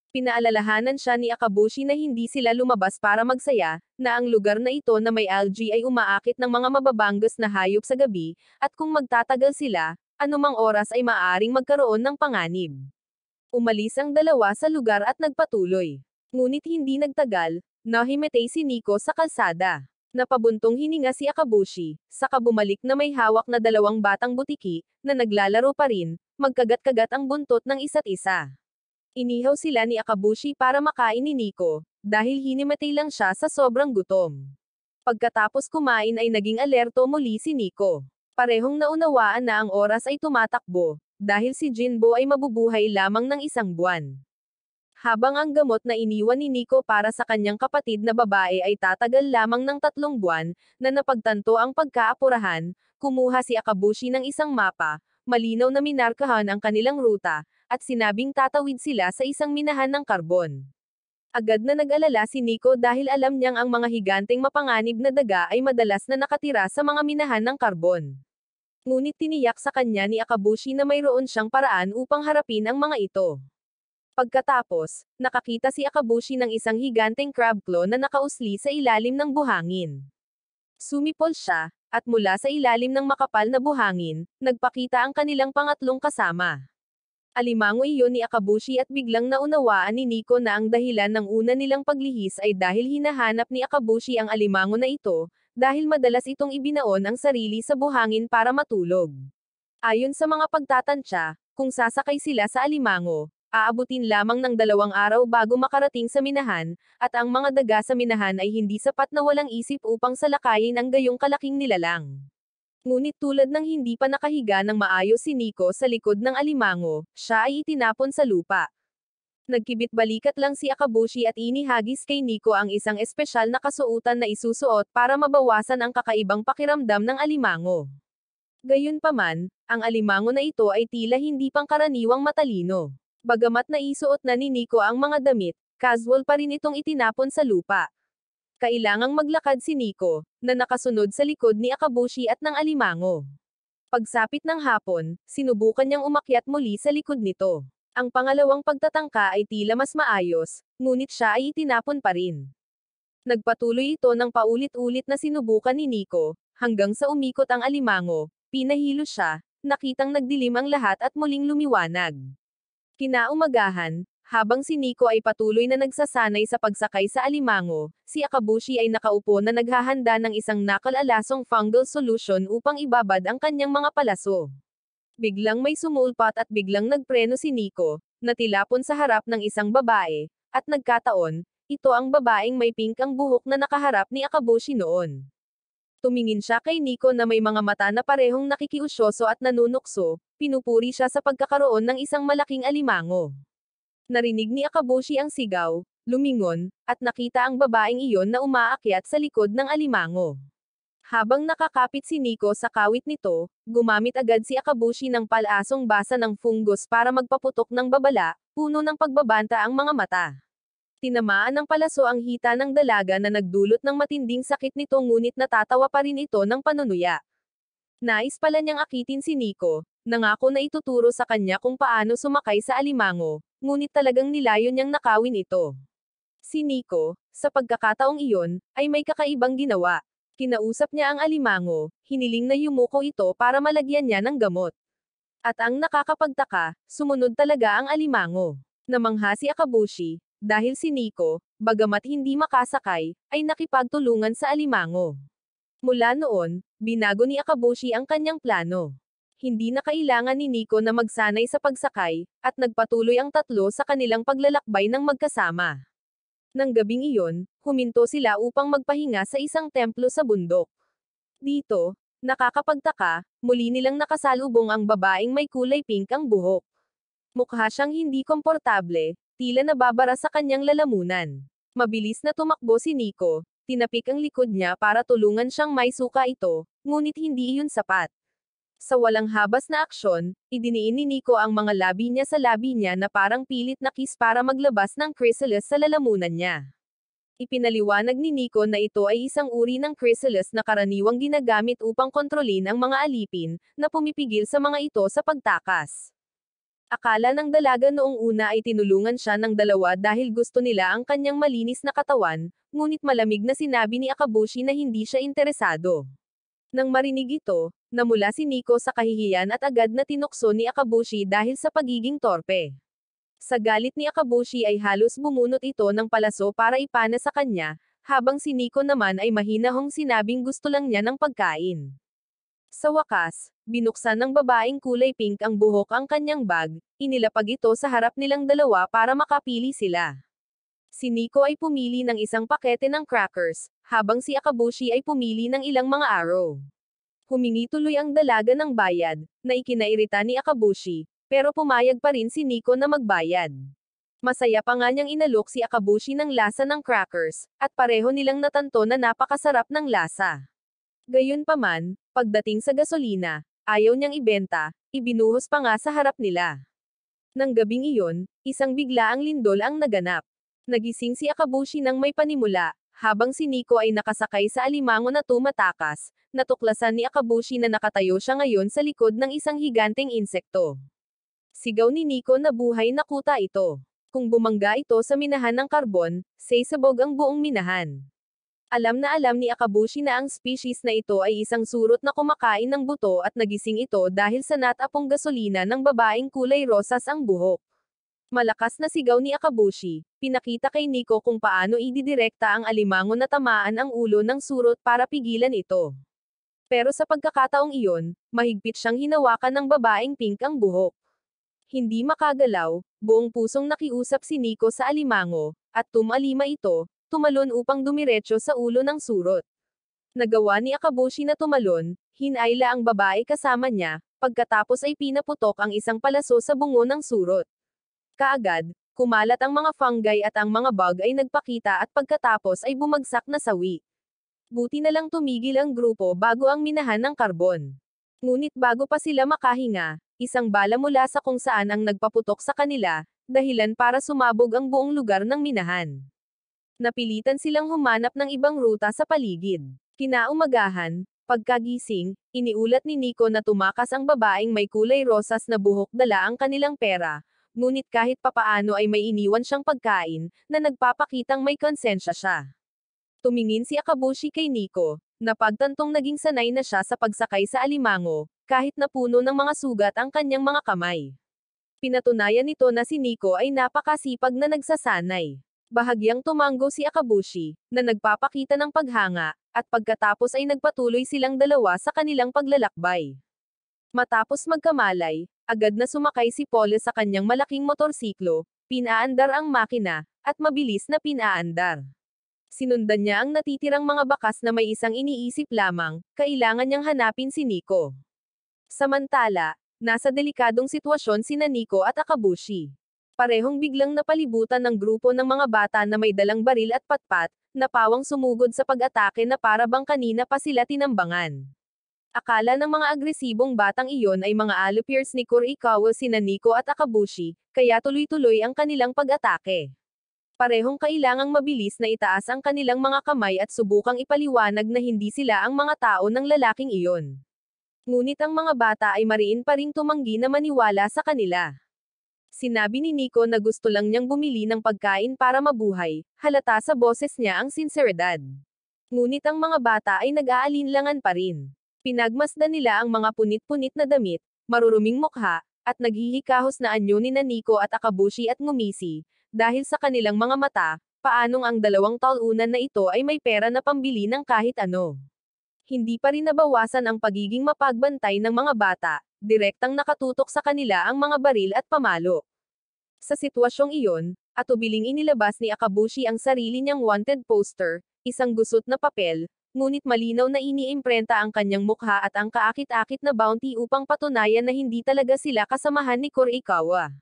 Pinaalalahanan siya ni Akabushi na hindi sila lumabas para magsaya, na ang lugar na ito na may algae ay umaakit ng mga mababanggas na hayop sa gabi, at kung magtatagal sila, anumang oras ay maaaring magkaroon ng panganib. Umalis ang dalawa sa lugar at nagpatuloy. Ngunit hindi nagtagal, nahimatay si Nico sa kalsada. Napabuntong hininga si Akabushi, saka bumalik na may hawak na 2 batang butiki, na naglalaro pa rin, magkagat-kagat ang buntot ng isa't isa. Inihaw sila ni Akabushi para makain ni Nico, dahil hinimatay lang siya sa sobrang gutom. Pagkatapos kumain ay naging alerto muli si Nico. Parehong naunawaan na ang oras ay tumatakbo, dahil si Jinbo ay mabubuhay lamang ng 1 buwan. Habang ang gamot na iniwan ni Nico para sa kanyang kapatid na babae ay tatagal lamang ng 3 buwan, na napagtanto ang pagkaapurahan, kumuha si Akabushi ng isang mapa, malinaw na minarkahan ang kanilang ruta, at sinabing tatawid sila sa isang minahan ng karbon. Agad na nag-alala si Nico dahil alam niyang ang mga higanteng mapanganib na daga ay madalas na nakatira sa mga minahan ng karbon. Ngunit tiniyak sa kanya ni Akabushi na mayroon siyang paraan upang harapin ang mga ito. Pagkatapos, nakakita si Akabushi ng isang higanteng crab claw na nakausli sa ilalim ng buhangin. Sumipol siya, at mula sa ilalim ng makapal na buhangin, nagpakita ang kanilang pangatlong kasama. Alimango iyon ni Akabushi at biglang naunawaan ni Nico na ang dahilan ng una nilang paglihis ay dahil hinahanap ni Akabushi ang alimango na ito, dahil madalas itong ibinaon ang sarili sa buhangin para matulog. Ayon sa mga pagtatantya, kung sasakay sila sa alimango, aabutin lamang ng 2 araw bago makarating sa minahan, at ang mga daga sa minahan ay hindi sapat na walang isip upang salakayin ang gayong kalaking nilalang. Ngunit tulad ng hindi pa nakahiga ng maayos si Nico sa likod ng alimango, siya ay itinapon sa lupa. Nagkibit-balikat lang si Akabushi at inihagis kay Nico ang isang espesyal na kasuotan na isusuot para mabawasan ang kakaibang pakiramdam ng alimango. Gayunpaman, ang alimango na ito ay tila hindi pangkaraniwang matalino. Bagamat naisuot na ni Nico ang mga damit, casual pa rin itong itinapon sa lupa. Kailangang maglakad si Nico, na nakasunod sa likod ni Akabushi at ng alimango. Pagsapit ng hapon, sinubukan niyang umakyat muli sa likod nito. Ang pangalawang pagtatangka ay tila mas maayos, ngunit siya ay itinapon pa rin. Nagpatuloy ito ng paulit-ulit na sinubukan ni Nico, hanggang sa umikot ang alimango, pinahilo siya, nakitang nagdilim ang lahat at muling lumiwanag. Kinaumagahan, habang si Nico ay patuloy na nagsasanay sa pagsakay sa alimango, si Akabushi ay nakaupo na naghahanda ng isang nakal-alasong fungal solution upang ibabad ang kanyang mga palaso. Biglang may sumulpat at biglang nagpreno si Nico, na tilapon sa harap ng isang babae, at nagkataon, ito ang babaeng may pink ang buhok na nakaharap ni Akabushi noon. Tumingin siya kay Nico na may mga mata na parehong nakikiusyoso at nanunukso, pinupuri siya sa pagkakaroon ng isang malaking alimango. Narinig ni Akabushi ang sigaw, lumingon, at nakita ang babaeng iyon na umaakyat sa likod ng alimango. Habang nakakapit si Nico sa kawit nito, gumamit agad si Akabushi ng palasong basa ng fungus para magpaputok ng babala, puno ng pagbabanta ang mga mata. Tinamaan ng palaso ang hita ng dalaga na nagdulot ng matinding sakit nito ngunit natatawa pa rin ito ng panunuya. Nais pala niyang akitin si Nico, nangako na ituturo sa kanya kung paano sumakay sa alimango, ngunit talagang nilayo niyang nakawin ito. Si Nico, sa pagkakataong iyon, ay may kakaibang ginawa. Kinausap niya ang alimango, hiniling na yumuko ito para malagyan niya ng gamot. At ang nakakapagtaka, sumunod talaga ang alimango. Namangha si Akabushi, dahil si Nico, bagamat hindi makasakay, ay nakipagtulungan sa alimango. Mula noon, binago ni Akabushi ang kanyang plano. Hindi na kailangan ni Nico na magsanay sa pagsakay, at nagpatuloy ang tatlo sa kanilang paglalakbay ng magkasama. Nang gabing iyon, huminto sila upang magpahinga sa isang templo sa bundok. Dito, nakakapagtaka, muli nilang nakasalubong ang babaeng may kulay pink ang buhok. Mukha siyang hindi komportable, tila nababara sa kanyang lalamunan. Mabilis na tumakbo si Nico, tinapik ang likod niya para tulungan siyang may suka ito, ngunit hindi iyon sapat. Sa walang habas na aksyon, idiniin ni Nico ang mga labi niya sa labi niya na parang pilit na kiss para maglabas ng chrysalis sa lalamunan niya. Ipinaliwanag ni Nico na ito ay isang uri ng chrysalis na karaniwang ginagamit upang kontrolin ang mga alipin, na pumipigil sa mga ito sa pagtakas. Akala ng dalaga noong una ay tinulungan siya ng dalawa dahil gusto nila ang kanyang malinis na katawan, ngunit malamig na sinabi ni Akabushi na hindi siya interesado. Nang marinig ito, namula si Nico sa kahihiyan at agad na tinukso ni Akabushi dahil sa pagiging torpe. Sa galit ni Akabushi ay halos bumunot ito ng palaso para ipana sa kanya, habang si Nico naman ay mahinahong sinabing gusto lang niya ng pagkain. Sa wakas, binuksan ng babaeng kulay pink ang buhok ang kanyang bag, inilapag ito sa harap nilang dalawa para makapili sila. Si Nico ay pumili ng isang pakete ng crackers, habang si Akabushi ay pumili ng ilang mga arrow. Humingi tuloy ang dalaga ng bayad, na ikinairita ni Akabushi, pero pumayag pa rin si Nico na magbayad. Masaya pa nga niyang inalok si Akabushi ng lasa ng crackers, at pareho nilang natanto na napakasarap ng lasa. Gayunpaman, pagdating sa gasolina, ayaw niyang ibenta, ibinuhos pa nga sa harap nila. Nang gabing iyon, isang biglaang lindol ang naganap. Nagising si Akabushi nang may panimula, habang si Nico ay nakasakay sa alimango na tumatakas, natuklasan ni Akabushi na nakatayo siya ngayon sa likod ng isang higanteng insekto. Sigaw ni Nico na buhay na kuta ito. Kung bumangga ito sa minahan ng karbon, sasabog ang buong minahan. Alam na alam ni Akabushi na ang species na ito ay isang surot na kumakain ng buto at nagising ito dahil sa natapong gasolina ng babaeng kulay rosas ang buhok. Malakas na sigaw ni Akabushi, pinakita kay Nico kung paano ididirekta ang alimango na tamaan ang ulo ng surot para pigilan ito. Pero sa pagkakataong iyon, mahigpit siyang hinawakan ng babaeng pink ang buhok. Hindi makagalaw, buong pusong nakiusap si Nico sa alimango, at tumalima ito, tumalon upang dumiretso sa ulo ng surot. Nagawa ni Akabushi na tumalon, hinayla ang babae kasama niya, pagkatapos ay pinaputok ang isang palaso sa bungo ng surot. Kaagad, kumalat ang mga fungi at ang mga bug ay nagpakita at pagkatapos ay bumagsak na sawi. Buti na lang tumigil ang grupo bago ang minahan ng karbon. Ngunit bago pa sila makahinga, isang bala mula sa kung saan ang nagpaputok sa kanila, dahilan para sumabog ang buong lugar ng minahan. Napilitan silang humanap ng ibang ruta sa paligid. Kinaumagahan, pagkagising, iniulat ni Nico na tumakas ang babaeng may kulay rosas na buhok dala ang kanilang pera, ngunit kahit papaano ay may iniwan siyang pagkain, na nagpapakitang may konsensya siya. Tumingin si Akabushi kay Nico, na pagtantong naging sanay na siya sa pagsakay sa alimango, kahit na puno ng mga sugat ang kanyang mga kamay. Pinatunayan nito na si Nico ay napakasipag na nagsasanay. Bahagyang tumango si Akabushi, na nagpapakita ng paghanga, at pagkatapos ay nagpatuloy silang dalawa sa kanilang paglalakbay. Matapos magkamalay, agad na sumakay si Paul sa kanyang malaking motorsiklo, pinaandar ang makina, at mabilis na pinaandar. Sinundan niya ang natitirang mga bakas na may isang iniisip lamang, kailangan niyang hanapin si Nico. Samantala, nasa delikadong sitwasyon sina Nico at Akabushi. Parehong biglang napalibutan ng grupo ng mga bata na may dalang baril at patpat, na pawang sumugod sa pag-atake na para bang kanina pa sila tinambangan. Akala ng mga agresibong batang iyon ay mga allopiers ni Kurikawa sina Nico at Akabushi, kaya tuloy-tuloy ang kanilang pag-atake. Parehong kailangang mabilis na itaas ang kanilang mga kamay at subukang ipaliwanag na hindi sila ang mga tao ng lalaking iyon. Ngunit ang mga bata ay mariin pa ring tumanggi na maniwala sa kanila. Sinabi ni Nico na gusto lang niyang bumili ng pagkain para mabuhay, halata sa boses niya ang sinseridad. Ngunit ang mga bata ay nag-aalinlangan pa rin. Pinagmasdan nila ang mga punit-punit na damit, maruruming mukha, at naghihikahos na anyo ni Nico at Akabushi at ngumisi, dahil sa kanilang mga mata, paanong ang dalawang talunan na ito ay may pera na pambili ng kahit ano. Hindi pa rin nabawasan ang pagiging mapagbantay ng mga bata, direktang nakatutok sa kanila ang mga baril at pamalo. Sa sitwasyong iyon, atubiling inilabas ni Akabushi ang sarili niyang wanted poster, isang gusot na papel, ngunit malinaw na iniimprenta ang kanyang mukha at ang kaakit-akit na bounty upang patunayan na hindi talaga sila kasamahan ni Kurikawa.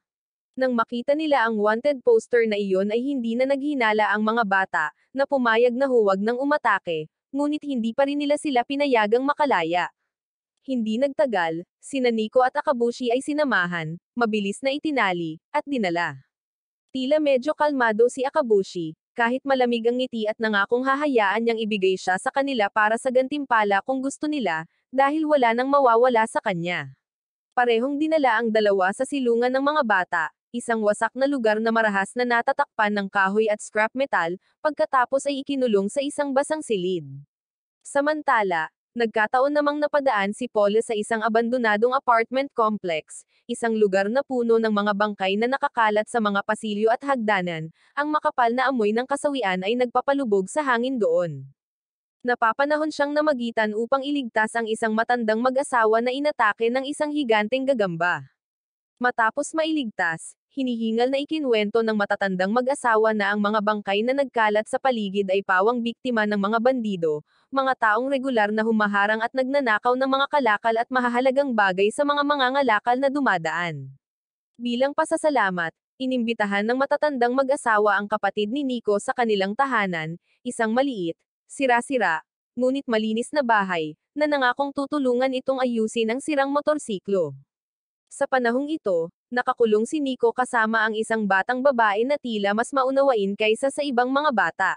Nang makita nila ang wanted poster na iyon ay hindi na naghinala ang mga bata, na pumayag na huwag nang umatake, ngunit hindi pa rin nila sila pinayagang makalaya. Hindi nagtagal, sina Nico at Akabushi ay sinamahan, mabilis na itinali, at dinala. Tila medyo kalmado si Akabushi, kahit malamig ang ngiti at nangakong hahayaan niyang ibigay siya sa kanila para sa gantimpala kung gusto nila, dahil wala nang mawawala sa kanya. Parehong dinala ang dalawa sa silungan ng mga bata, isang wasak na lugar na marahas na natatakpan ng kahoy at scrap metal, pagkatapos ay ikinulong sa isang basang silid. Samantala, nagkataon namang napadaan si Paul sa isang abandonadong apartment complex, isang lugar na puno ng mga bangkay na nakakalat sa mga pasilyo at hagdanan, ang makapal na amoy ng kasawian ay nagpapalubog sa hangin doon. Napapanahon siyang namagitan upang iligtas ang isang matandang mag-asawa na inatake ng isang higanteng gagamba. Matapos mailigtas, hinihingal na ikinwento ng matatandang mag-asawa na ang mga bangkay na nagkalat sa paligid ay pawang biktima ng mga bandido, mga taong regular na humaharang at nagnanakaw ng mga kalakal at mahahalagang bagay sa mga mangangalakal na dumadaan. Bilang pasasalamat, inimbitahan ng matatandang mag-asawa ang kapatid ni Nico sa kanilang tahanan, isang maliit, sira-sira, ngunit malinis na bahay, na nangakong tutulungan itong ayusin ang sirang motorsiklo. Sa panahong ito, nakakulong si Nico kasama ang isang batang babae na tila mas maunawain kaysa sa ibang mga bata.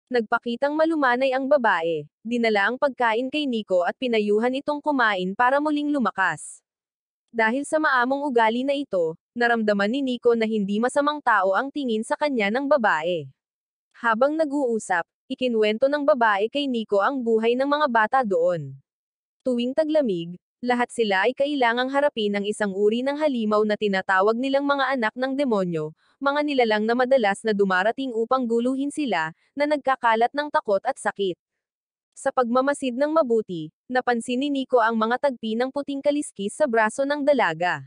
Nagpakitang malumanay ang babae, dinala ang pagkain kay Nico at pinayuhan itong kumain para muling lumakas. Dahil sa maamong ugali na ito, naramdaman ni Nico na hindi masamang tao ang tingin sa kanya ng babae. Habang nag-uusap, Ikinwento ng babae kay Nico ang buhay ng mga bata doon. Tuwing taglamig, lahat sila ay kailangang harapin ang isang uri ng halimaw na tinatawag nilang mga anak ng demonyo, mga nilalang na madalas na dumarating upang guluhin sila, na nagkakalat ng takot at sakit. Sa pagmamasid ng mabuti, napansin ni Nico ang mga tagpi ng puting kaliskis sa braso ng dalaga.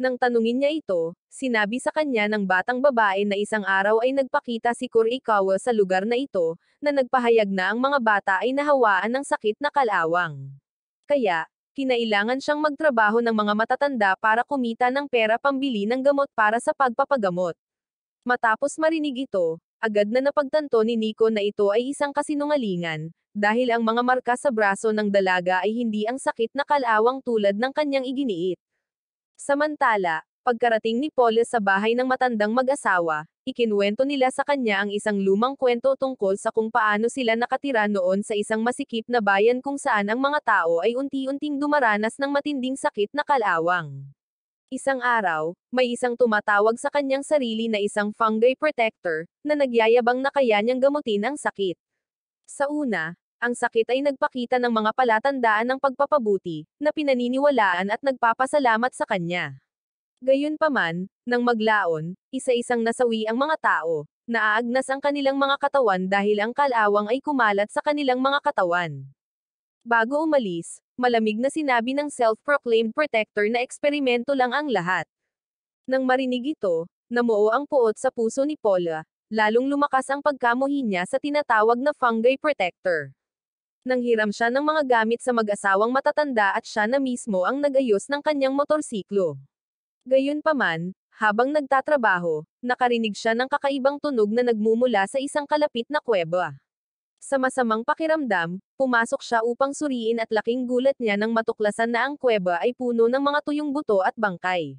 Nang tanungin niya ito, sinabi sa kanya ng batang babae na isang araw ay nagpakita si Kurikawa sa lugar na ito, na nagpahayag na ang mga bata ay nahawaan ng sakit na kalawang. Kaya, kinailangan siyang magtrabaho ng mga matatanda para kumita ng pera pambili ng gamot para sa pagpapagamot. Matapos marinig ito, agad na napagtanto ni Nico na ito ay isang kasinungalingan, dahil ang mga marka sa braso ng dalaga ay hindi ang sakit na kalawang tulad ng kanyang iginiit. Samantala, pagkarating ni Paula sa bahay ng matandang mag-asawa, ikinuwento nila sa kanya ang isang lumang kwento tungkol sa kung paano sila nakatira noon sa isang masikip na bayan kung saan ang mga tao ay unti-unting dumaranas ng matinding sakit na kalawang. Isang araw, may isang tumatawag sa kanyang sarili na isang fungi protector, na nagyayabang na kaya niyang gamutin ang sakit. Sa una, ang sakit ay nagpakita ng mga palatandaan ng pagpapabuti, na pinaniniwalaan at nagpapasalamat sa kanya. Gayunpaman, nang maglaon, isa-isang nasawi ang mga tao, naaagnas ang kanilang mga katawan dahil ang kalawang ay kumalat sa kanilang mga katawan. Bago umalis, malamig na sinabi ng self-proclaimed protector na eksperimento lang ang lahat. Nang marinig ito, namuo ang puot sa puso ni Paula, lalong lumakas ang pagkamuhi niya sa tinatawag na fungi protector. Nanghiram siya ng mga gamit sa mag-asawang matatanda at siya na mismo ang nag-ayos ng kanyang motorsiklo. Gayunpaman, habang nagtatrabaho, nakarinig siya ng kakaibang tunog na nagmumula sa isang kalapit na kuweba. Sa masamang pakiramdam, pumasok siya upang suriin at laking gulat niya nang matuklasan na ang kuweba ay puno ng mga tuyong buto at bangkay.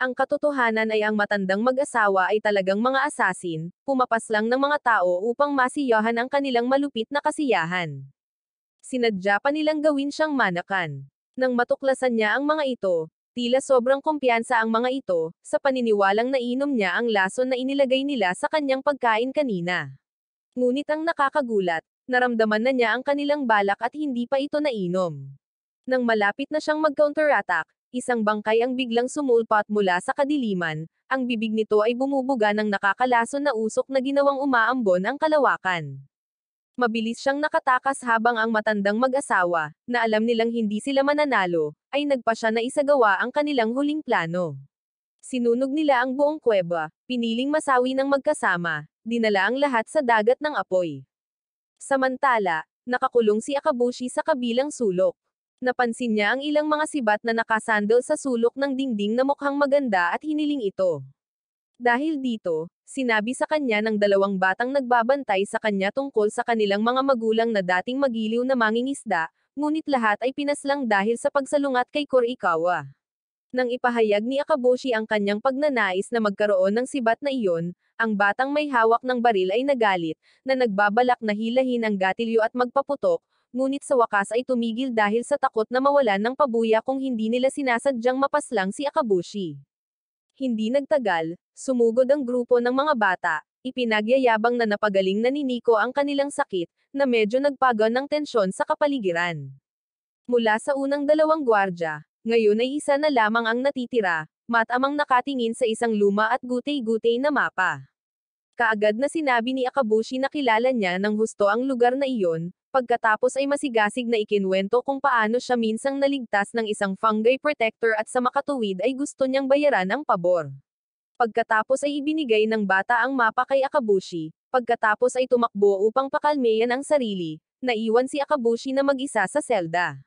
Ang katotohanan ay ang matandang mag-asawa ay talagang mga asasin, pumapaslang ng mga tao upang masiyahan ang kanilang malupit na kasiyahan. Sinadya pa nilang gawin siyang manakan. Nang matuklasan niya ang mga ito, tila sobrang kumpiyansa ang mga ito, sa paniniwalang nainom niya ang lason na inilagay nila sa kanyang pagkain kanina. Ngunit ang nakakagulat, naramdaman na niya ang kanilang balak at hindi pa ito nainom. Nang malapit na siyang mag-counterattack, isang bangkay ang biglang sumulpat mula sa kadiliman, ang bibig nito ay bumubuga ng nakakalason na usok na ginawang umaambon ang kalawakan. Mabilis siyang nakatakas habang ang matandang mag-asawa, na alam nilang hindi sila mananalo, ay nagpa siya na isagawa ang kanilang huling plano. Sinunog nila ang buong kuweba, piniling masawi ng magkasama, dinala ang lahat sa dagat ng apoy. Samantala, nakakulong si Akabushi sa kabilang sulok. Napansin niya ang ilang mga sibat na nakasandal sa sulok ng dingding na mukhang maganda at hiniling ito. Dahil dito, sinabi sa kanya ng dalawang batang nagbabantay sa kanya tungkol sa kanilang mga magulang na dating magiliw na mangingisda, ngunit lahat ay pinaslang dahil sa pagsalungat kay Kurikawa. Nang ipahayag ni Akabushi ang kanyang pagnanais na magkaroon ng sibat na iyon, ang batang may hawak ng baril ay nagalit, na nagbabalak na hilahin ang gatilyo at magpaputok, ngunit sa wakas ay tumigil dahil sa takot na mawalan ng pabuya kung hindi nila sinasadyang mapaslang si Akabushi. Hindi nagtagal, sumugod ang grupo ng mga bata, ipinagyayabang na napagaling na ni Nico ang kanilang sakit, na medyo nagpaga ng tensyon sa kapaligiran. Mula sa unang dalawang gwardya, ngayon ay isa na lamang ang natitira, matamang nakatingin sa isang luma at gutay-gutay na mapa. Kaagad na sinabi ni Akabushi na kilala niya ng husto ang lugar na iyon, pagkatapos ay masigasig na ikinwento kung paano siya minsang naligtas ng isang fungi protector at sa makatuwid ay gusto niyang bayaran ang pabor. Pagkatapos ay ibinigay ng bata ang mapa kay Akabushi, pagkatapos ay tumakbo upang pakalmeyan ang sarili, naiwan si Akabushi na mag-isa sa selda.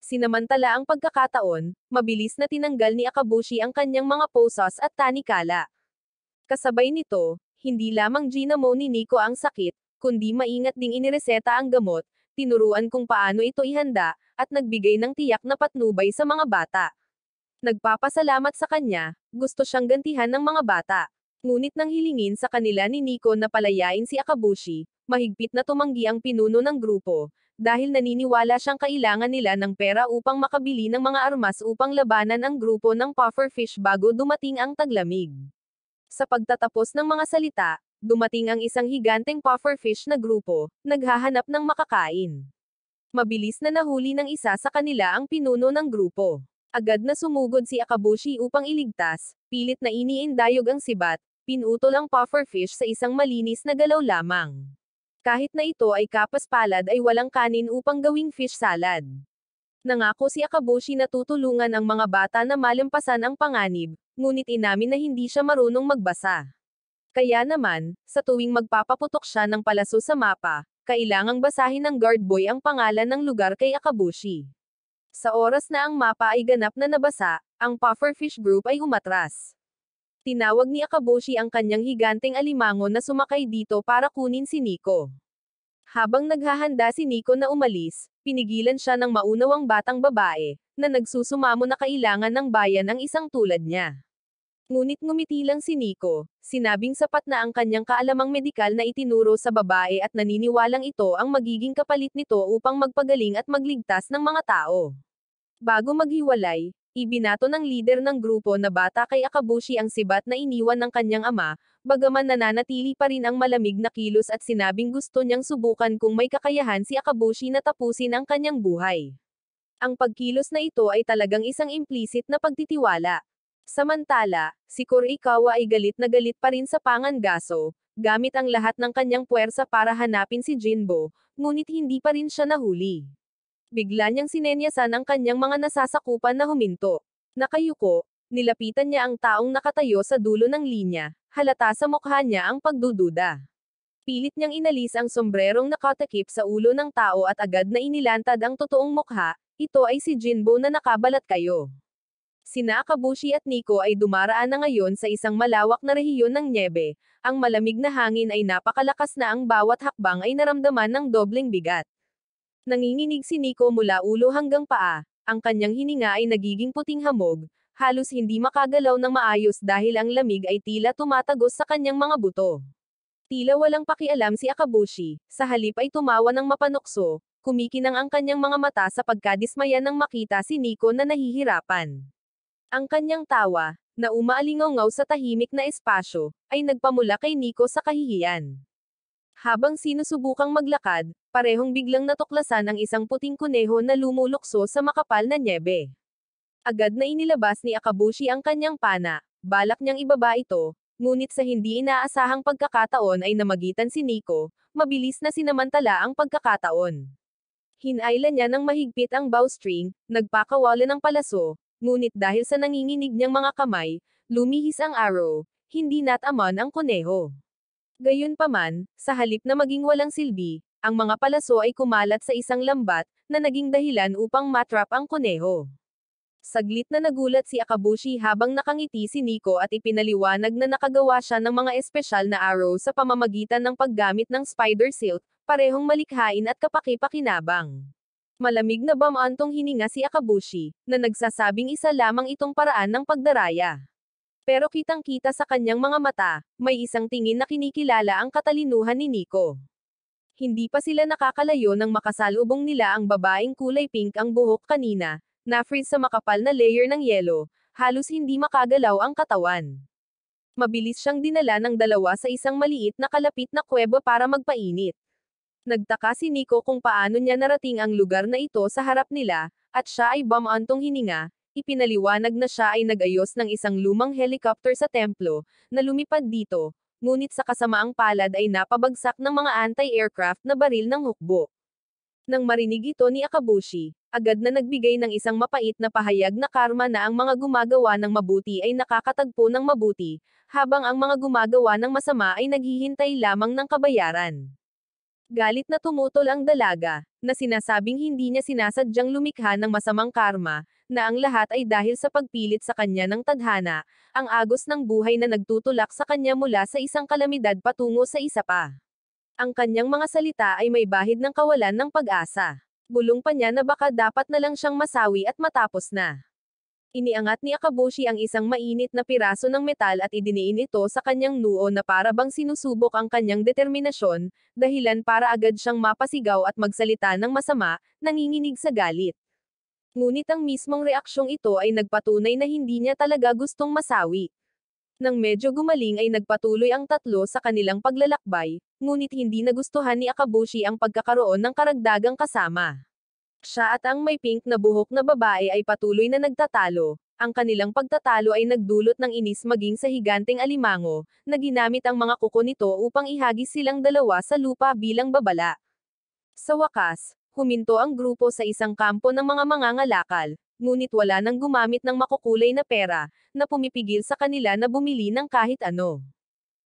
Sinamantala ang pagkakataon, mabilis na tinanggal ni Akabushi ang kanyang mga posas at tanikala. Kasabay nito, hindi lamang ginamo ni Nico ang sakit, kundi maingat ding inireseta ang gamot, tinuruan kung paano ito ihanda, at nagbigay ng tiyak na patnubay sa mga bata. Nagpapasalamat sa kanya, gusto siyang gantihan ng mga bata. Ngunit nang hilingin sa kanila ni Nico na palayain si Akabushi, mahigpit na tumanggi ang pinuno ng grupo, dahil naniniwala siyang kailangan nila ng pera upang makabili ng mga armas upang labanan ang grupo ng pufferfish bago dumating ang taglamig. Sa pagtatapos ng mga salita, dumating ang isang higanteng pufferfish na grupo, naghahanap ng makakain. Mabilis na nahuli ng isa sa kanila ang pinuno ng grupo. Agad na sumugod si Akabushi upang iligtas, pilit na iniindayog ang sibat, pinutol ang pufferfish sa isang malinis na galaw lamang. Kahit na ito ay kapaspalad ay walang kanin upang gawing fish salad. Nangako si Akabushi na tutulungan ang mga bata na malampasan ang panganib, ngunit inamin na hindi siya marunong magbasa. Kaya naman, sa tuwing magpapaputok siya ng palaso sa mapa, kailangang basahin ng guard boy ang pangalan ng lugar kay Akabushi. Sa oras na ang mapa ay ganap na nabasa, ang pufferfish group ay umatras. Tinawag ni Akabushi ang kanyang higanteng alimango na sumakay dito para kunin si Nico. Habang naghahanda si Nico na umalis, pinigilan siya ng maunawang batang babae, na nagsusumamo na kailangan ng bayan ang isang tulad niya. Ngunit ngumiti lang si Nico, sinabing sapat na ang kanyang kaalamang medikal na itinuro sa babae at naniniwalang ito ang magiging kapalit nito upang magpagaling at magligtas ng mga tao. Bago maghiwalay, ibinato ng lider ng grupo na bata kay Akabushi ang sibat na iniwan ng kanyang ama, bagaman nananatili pa rin ang malamig na kilos at sinabing gusto niyang subukan kung may kakayahan si Akabushi na tapusin ang kanyang buhay. Ang pagkilos na ito ay talagang isang implicit na pagtitiwala. Samantala, si Kurikawa ay galit na galit pa rin sa Pangangaso, gamit ang lahat ng kanyang puwersa para hanapin si Jinbo, ngunit hindi pa rin siya nahuli. Bigla niyang sinenyasan ang kanyang mga nasasakupan na huminto. Nakayuko, nilapitan niya ang taong nakatayo sa dulo ng linya, halata sa mukha niya ang pagdududa. Pilit niyang inalis ang sombrerong nakatakip sa ulo ng tao at agad na inilantad ang totoong mukha, ito ay si Jinbo na nakabalat kayo. Sina Akabushi at Nico ay dumaraan na ngayon sa isang malawak na rehiyon ng nyebe, ang malamig na hangin ay napakalakas na ang bawat hakbang ay naramdaman ng dobleng bigat. Nanginginig si Nico mula ulo hanggang paa, ang kanyang hininga ay nagiging puting hamog, halos hindi makagalaw ng maayos dahil ang lamig ay tila tumatagos sa kanyang mga buto. Tila walang pakialam si Akabushi, sa halip ay tumawa ng mapanukso, kumikinang ang kanyang mga mata sa pagkadismaya nang makita si Nico na nahihirapan. Ang kanyang tawa, na umaalingaw sa tahimik na espasyo, ay nagpamula kay Nico sa kahihiyan. Habang sinusubukang maglakad, parehong biglang natuklasan ang isang puting kuneho na lumulukso sa makapal na nyebe. Agad na inilabas ni Akabushi ang kanyang pana, balak niyang ibaba ito, ngunit sa hindi inaasahang pagkakataon ay namagitan si Nico, mabilis na sinamantala ang pagkakataon. Hinailan niya ng mahigpit ang bowstring, nagpakawalan ng palaso, ngunit dahil sa nanginginig niyang mga kamay, lumihis ang arrow, hindi nataman ang kuneho. Gayunpaman, sa halip na maging walang silbi, ang mga palaso ay kumalat sa isang lambat, na naging dahilan upang matrap ang kuneho. Saglit na nagulat si Akabushi habang nakangiti si Nico at ipinaliwanag na nakagawa siya ng mga espesyal na arrow sa pamamagitan ng paggamit ng spider silk, parehong malikhain at kapaki-pakinabang. Malamig na bamantong hininga si Akabushi, na nagsasabing isa lamang itong paraan ng pagdaraya. Pero kitang-kita sa kanyang mga mata, may isang tingin na kinikilala ang katalinuhan ni Nico. Hindi pa sila nakakalayo nang makasalubong nila ang babaeng kulay pink ang buhok kanina, na-freeze sa makapal na layer ng yelo, halos hindi makagalaw ang katawan. Mabilis siyang dinala ng dalawa sa isang maliit na kalapit na kuweba para magpainit. Nagtaka si Nico kung paano niya narating ang lugar na ito sa harap nila, at siya ay bamantong hininga, ipinaliwanag na siya ay nag-ayos ng isang lumang helicopter sa templo, na lumipad dito, ngunit sa kasamaang palad ay napabagsak ng mga anti-aircraft na baril ng hukbo. Nang marinig ito ni Akabushi, agad na nagbigay ng isang mapait na pahayag na karma na ang mga gumagawa ng mabuti ay nakakatagpo ng mabuti, habang ang mga gumagawa ng masama ay naghihintay lamang ng kabayaran. Galit na tumutol ang dalaga, na sinasabing hindi niya sinasadyang lumikha ng masamang karma, na ang lahat ay dahil sa pagpilit sa kanya ng tadhana, ang agos ng buhay na nagtutulak sa kanya mula sa isang kalamidad patungo sa isa pa. Ang kanyang mga salita ay may bahid ng kawalan ng pag-asa. Bulong pa niya na baka dapat na lang siyang masawi at matapos na. Iniangat ni Akabushi ang isang mainit na piraso ng metal at idiniin ito sa kanyang noo na para bang sinusubok ang kanyang determinasyon, dahilan para agad siyang mapasigaw at magsalita ng masama, nanginginig sa galit. Ngunit ang mismong reaksyong ito ay nagpatunay na hindi niya talaga gustong masawi. Nang medyo gumaling ay nagpatuloy ang tatlo sa kanilang paglalakbay, ngunit hindi nagustuhan ni Akabushi ang pagkakaroon ng karagdagang kasama. Siya at ang may pink na buhok na babae ay patuloy na nagtatalo. Ang kanilang pagtatalo ay nagdulot ng inis maging sa higanteng alimango, na ginamit ang mga kuko nito upang ihagis silang dalawa sa lupa bilang babala. Sa wakas, huminto ang grupo sa isang kampo ng mga mangangalakal, ngunit wala nang gumamit ng makukulay na pera, na pumipigil sa kanila na bumili ng kahit ano.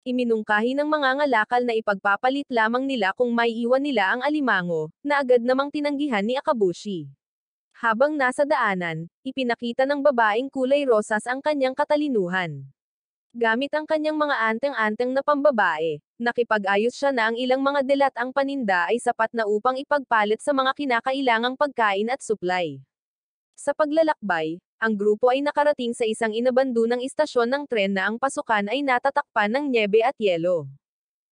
Iminungkahi ng mangangalakal na ipagpapalit lamang nila kung may iwan nila ang alimango, na agad namang tinanggihan ni Akabushi. Habang nasa daanan, ipinakita ng babaeng kulay rosas ang kanyang katalinuhan. Gamit ang kanyang mga anteng-anteng na pambabae, nakipag-ayos siya na ang ilang mga dilat ang paninda ay sapat na upang ipagpalit sa mga kinakailangang pagkain at supply. Sa paglalakbay, ang grupo ay nakarating sa isang inabandunang istasyon ng tren na ang pasukan ay natatakpan ng nyebe at yelo.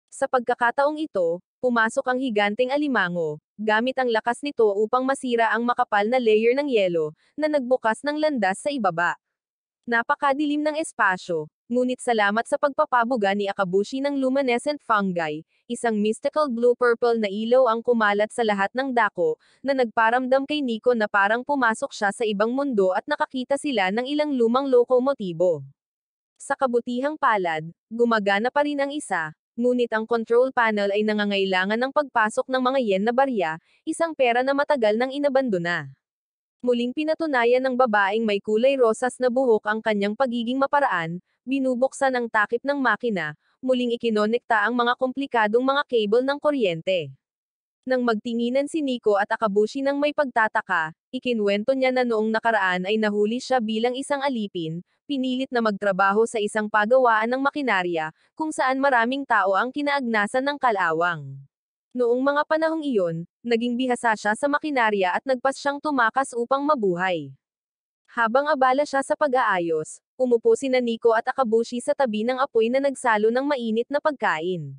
Sa pagkakataong ito, pumasok ang higanteng alimango, gamit ang lakas nito upang masira ang makapal na layer ng yelo, na nagbukas ng landas sa ibaba. Napakadilim ng espasyo, ngunit salamat sa pagpapabuga ni Akabushi ng luminescent fungi, isang mystical blue-purple na ilaw ang kumalat sa lahat ng dako, na nagparamdam kay Nico na parang pumasok siya sa ibang mundo at nakakita sila ng ilang lumang lokomotibo. Sa kabutihang palad, gumagana pa rin ang isa, ngunit ang control panel ay nangangailangan ng pagpasok ng mga yen na barya, isang pera na matagal nang inabandona. Muling pinatunayan ng babaeng may kulay rosas na buhok ang kanyang pagiging maparaan, binubuksan ang takip ng makina, muling ikinonekta ang mga komplikadong mga cable ng kuryente. Nang magtinginan si Nico at Akabushi ng may pagtataka, ikinwento niya na noong nakaraan ay nahuli siya bilang isang alipin, pinilit na magtrabaho sa isang pagawaan ng makinarya, kung saan maraming tao ang kinaagnasan ng kalawang. Noong mga panahong iyon, naging bihasa siya sa makinarya at nagpas siyang tumakas upang mabuhay. Habang abala siya sa pag-aayos, umupo sina Nico at Akabushi sa tabi ng apoy na nagsalo ng mainit na pagkain.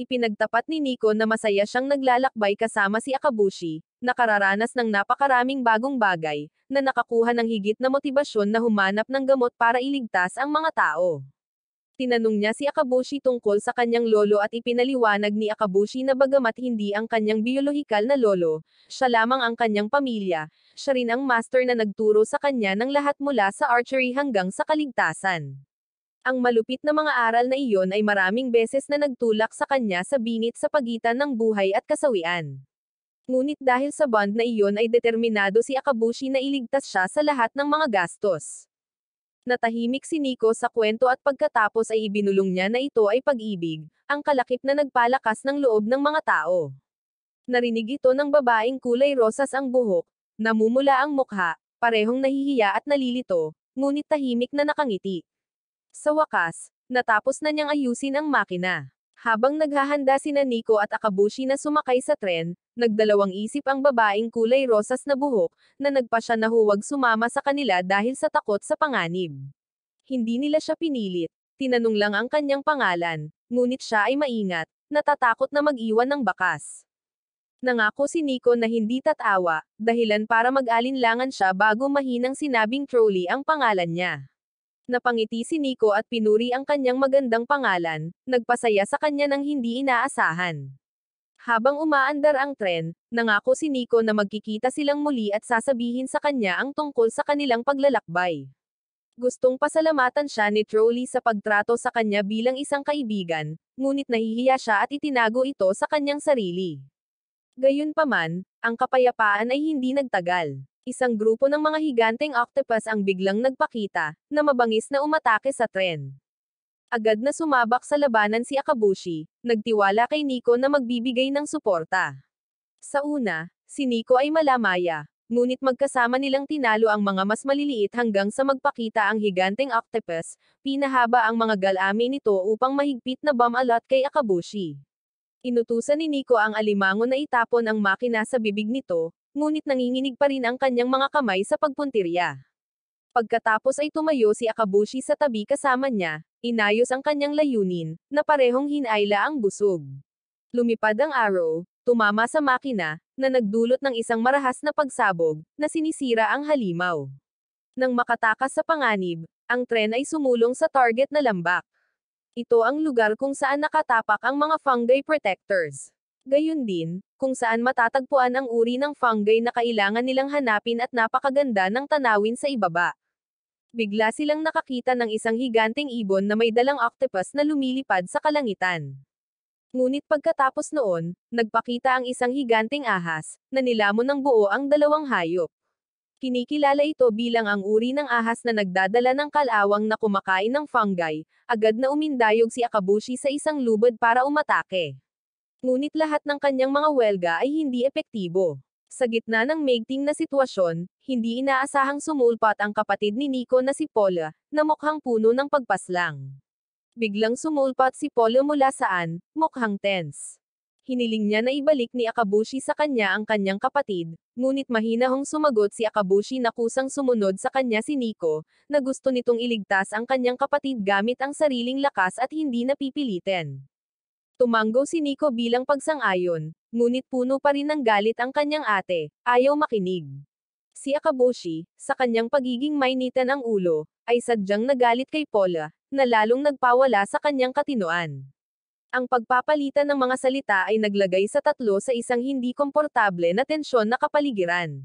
Ipinagtapat ni Nico na masaya siyang naglalakbay kasama si Akabushi, nakararanas ng napakaraming bagong bagay, na nakakuha ng higit na motibasyon na humanap ng gamot para iligtas ang mga tao. Tinanong niya si Akabushi tungkol sa kanyang lolo at ipinaliwanag ni Akabushi na bagamat hindi ang kanyang biolohikal na lolo, siya lamang ang kanyang pamilya, siya rin ang master na nagturo sa kanya ng lahat mula sa archery hanggang sa kaligtasan. Ang malupit na mga aral na iyon ay maraming beses na nagtulak sa kanya sa bingit sa pagitan ng buhay at kasawian. Ngunit dahil sa bond na iyon ay determinado si Akabushi na iligtas siya sa lahat ng mga gastos. Natahimik si Nico sa kwento at pagkatapos ay ibinulong niya na ito ay pag-ibig, ang kalakip na nagpalakas ng loob ng mga tao. Narinig ito ng babaeng kulay rosas ang buhok, namumula ang mukha, parehong nahihiya at nalilito, ngunit tahimik na nakangiti. Sa wakas, natapos na niyang ayusin ang makina. Habang naghahanda sina Nico at Akabushi na sumakay sa tren, nagdalawang isip ang babaeng kulay rosas na buhok, na nagpa siya na huwag sumama sa kanila dahil sa takot sa panganib. Hindi nila siya pinilit, tinanong lang ang kanyang pangalan, ngunit siya ay maingat, natatakot na mag-iwan ng bakas. Nangako si Nico na hindi tatawa, dahilan para mag-alinlangan siya bago mahinang sinabing Trolley ang pangalan niya. Napangiti si Nico at pinuri ang kanyang magandang pangalan, nagpasaya sa kanya ng hindi inaasahan. Habang umaandar ang tren, nangako si Nico na magkikita silang muli at sasabihin sa kanya ang tungkol sa kanilang paglalakbay. Gustong pasalamatan siya ni Trolley sa pagtrato sa kanya bilang isang kaibigan, ngunit nahihiya siya at itinago ito sa kanyang sarili. Gayunpaman, ang kapayapaan ay hindi nagtagal. Isang grupo ng mga higanteng octopus ang biglang nagpakita, na mabangis na umatake sa tren. Agad na sumabak sa labanan si Akabushi, nagtiwala kay Nico na magbibigay ng suporta. Sa una, si Nico ay malamaya, ngunit magkasama nilang tinalo ang mga mas maliliit hanggang sa magpakita ang higanteng octopus, pinahaba ang mga galami nito upang mahigpit na bomb alot kay Akabushi. Inutusan ni Nico ang alimango na itapon ang makina sa bibig nito, ngunit nanginginig pa rin ang kanyang mga kamay sa pagpuntirya. Pagkatapos ay tumayo si Akabushi sa tabi kasama niya, inayos ang kanyang layunin, na parehong hinayla ang busog. Lumipad ang arrow, tumama sa makina, na nagdulot ng isang marahas na pagsabog, na sinisira ang halimaw. Nang makatakas sa panganib, Ang tren ay sumulong sa target na lambak. Ito ang lugar kung saan nakatapak ang mga fungi protectors. Gayun din, kung saan matatagpuan ang uri ng fungi na kailangan nilang hanapin at napakaganda ng tanawin sa ibaba. Bigla silang nakakita ng isang higanteng ibon na may dalang octopus na lumilipad sa kalangitan. Ngunit pagkatapos noon, nagpakita ang isang higanteng ahas, na nilamon ng buo ang dalawang hayop. Kinikilala ito bilang ang uri ng ahas na nagdadala ng kalawang na kumakain ng fungi, agad na umindayog si Akabushi sa isang lubad para umatake. Ngunit lahat ng kanyang mga welga ay hindi epektibo. Sa gitna ng maigting na sitwasyon, hindi inaasahang sumulpat ang kapatid ni Nico na si Paula, na mukhang puno ng pagpaslang. Biglang sumulpat si Paula mula saan, mukhang tense. Hiniling niya na ibalik ni Akabushi sa kanya ang kanyang kapatid, ngunit mahinahong sumagot si Akabushi na kusang sumunod sa kanya si Nico, na gusto nitong iligtas ang kanyang kapatid gamit ang sariling lakas at hindi napipilitin. Tumanggo si Nico bilang pagsang-ayon, ngunit puno pa rin ng galit ang kanyang ate, ayaw makinig. Si Akabushi, sa kanyang pagiging mainitan ang ulo, ay sadyang nagalit kay Paula, na lalong nagpawala sa kanyang katinoan. Ang pagpapalitan ng mga salita ay naglagay sa tatlo sa isang hindi komportable na tensyon na kapaligiran.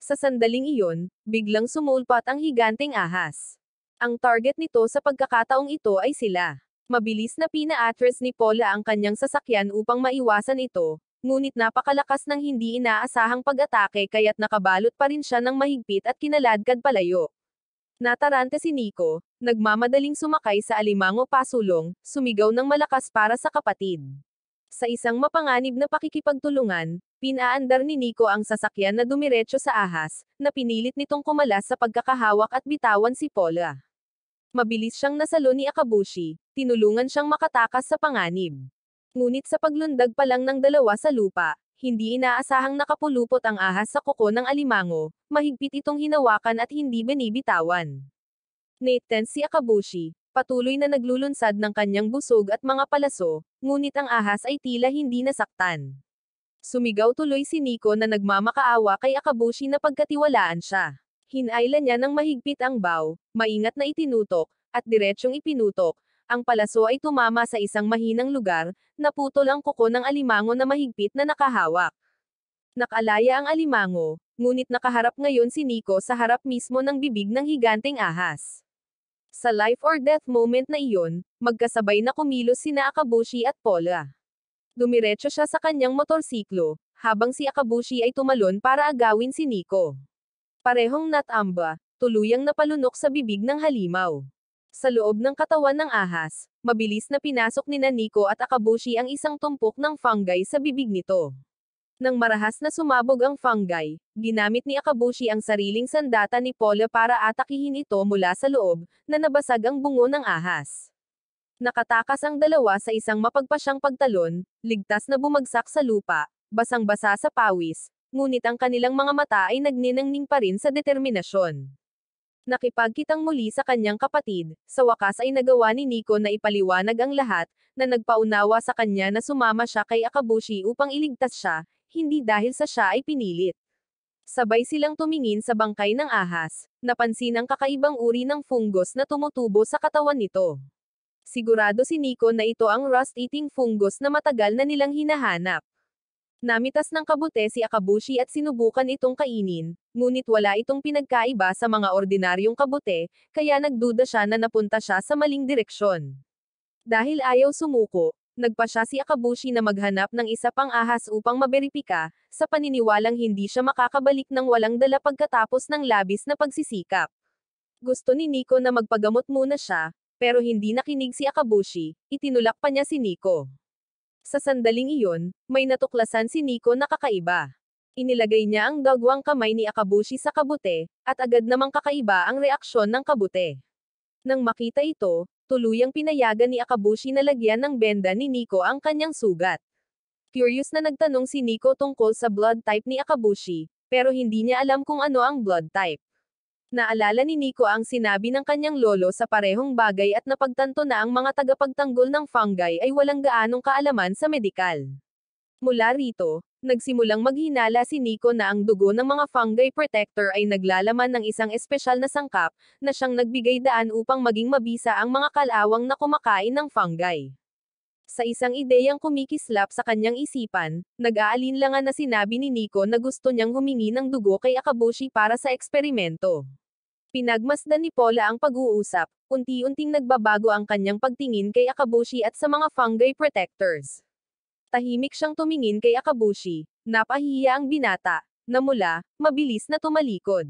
Sa sandaling iyon, biglang sumulpat ang higanteng ahas. Ang target nito sa pagkakataong ito ay sila. Mabilis na pina-atras ni Paula ang kanyang sasakyan upang maiwasan ito, ngunit napakalakas ng hindi inaasahang pag-atake kaya't nakabalot pa rin siya ng mahigpit at kinaladkad palayo. Natarante si Nico, nagmamadaling sumakay sa alimango pasulong, sumigaw ng malakas para sa kapatid. Sa isang mapanganib na pakikipagtulungan, pinaandar ni Nico ang sasakyan na dumiretso sa ahas, na pinilit nitong kumalas sa pagkakahawak at bitawan si Paula. Mabilis siyang nasalo ni Akabushi, tinulungan siyang makatakas sa panganib. Ngunit sa paglundag pa lang ng dalawa sa lupa, hindi inaasahang nakapulupot ang ahas sa kuko ng alimango, mahigpit itong hinawakan at hindi binibitawan. Natense si Akabushi, patuloy na naglulunsad ng kanyang busog at mga palaso, ngunit ang ahas ay tila hindi nasaktan. Sumigaw tuloy si Nico na nagmamakaawa kay Akabushi na pagkatiwalaan siya. Hinayla niya ng mahigpit ang bow, maingat na itinutok, at diretsyong ipinutok. Ang palaso ay tumama sa isang mahinang lugar, naputol ang kuko ng alimango na mahigpit na nakahawak. Nakalaya ang alimango, ngunit nakaharap ngayon si Nico sa harap mismo ng bibig ng higanteng ahas. Sa life or death moment na iyon, magkasabay na kumilos sina Akabushi at Paula. Dumiretso siya sa kanyang motorsiklo, habang si Akabushi ay tumalon para agawin si Nico. Parehong natamba, tuluyang napalunok sa bibig ng halimaw. Sa loob ng katawan ng ahas, mabilis na pinasok ni Nico at Akabushi ang isang tumpok ng fungi sa bibig nito. Nang marahas na sumabog ang fungi, ginamit ni Akabushi ang sariling sandata ni Paula para atakihin ito mula sa loob, na nabasag ang bungo ng ahas. Nakatakas ang dalawa sa isang mapagpasyang pagtalon, ligtas na bumagsak sa lupa, basang-basa sa pawis, ngunit ang kanilang mga mata ay nagniningning pa rin sa determinasyon. Nakipagkitang muli sa kanyang kapatid, sa wakas ay nagawa ni Nico na ipaliwanag ang lahat, na nagpaunawa sa kanya na sumama siya kay Akabushi upang iligtas siya, hindi dahil sa siya ay pinilit. Sabay silang tumingin sa bangkay ng ahas, napansin ang kakaibang uri ng fungus na tumutubo sa katawan nito. Sigurado si Nico na ito ang rust-eating fungus na matagal na nilang hinahanap. Namitas ng kabute si Akabushi at sinubukan itong kainin, ngunit wala itong pinagkaiba sa mga ordinaryong kabute, kaya nagduda siya na napunta siya sa maling direksyon. Dahil ayaw sumuko, nagpasya si Akabushi na maghanap ng isa pang ahas upang maberipika, sa paniniwalang hindi siya makakabalik ng walang dala pagkatapos ng labis na pagsisikap. Gusto ni Nico na magpagamot muna siya, pero hindi nakinig si Akabushi, itinulak pa niya si Nico. Sa sandaling iyon, may natuklasan si Nico na kakaiba. Inilagay niya ang dagwang kamay ni Akabushi sa kabute, at agad namang kakaiba ang reaksyon ng kabute. Nang makita ito, tuluyang pinayagan ni Akabushi na lagyan ng benda ni Nico ang kanyang sugat. Curious na nagtanong si Nico tungkol sa blood type ni Akabushi, pero hindi niya alam kung ano ang blood type. Naalala ni Nico ang sinabi ng kanyang lolo sa parehong bagay at napagtanto na ang mga tagapagtanggol ng fungi ay walang gaanong kaalaman sa medikal. Mula rito, Nagsimulang maghinala si Nico na ang dugo ng mga fungi protector ay naglalaman ng isang espesyal na sangkap, na siyang nagbigay daan upang maging mabisa ang mga kalawang na kumakain ng fungi. Sa isang ideyang kumikislap sa kanyang isipan, nag-aalinlangan na sinabi ni Nico na gusto niyang humingi ng dugo kay Akabushi para sa eksperimento. Pinagmasdan ni Paula ang pag-uusap, unti-unting nagbabago ang kanyang pagtingin kay Akabushi at sa mga fungi protectors. Tahimik siyang tumingin kay Akabushi, napahiya ang binata, namula, mabilis na tumalikod.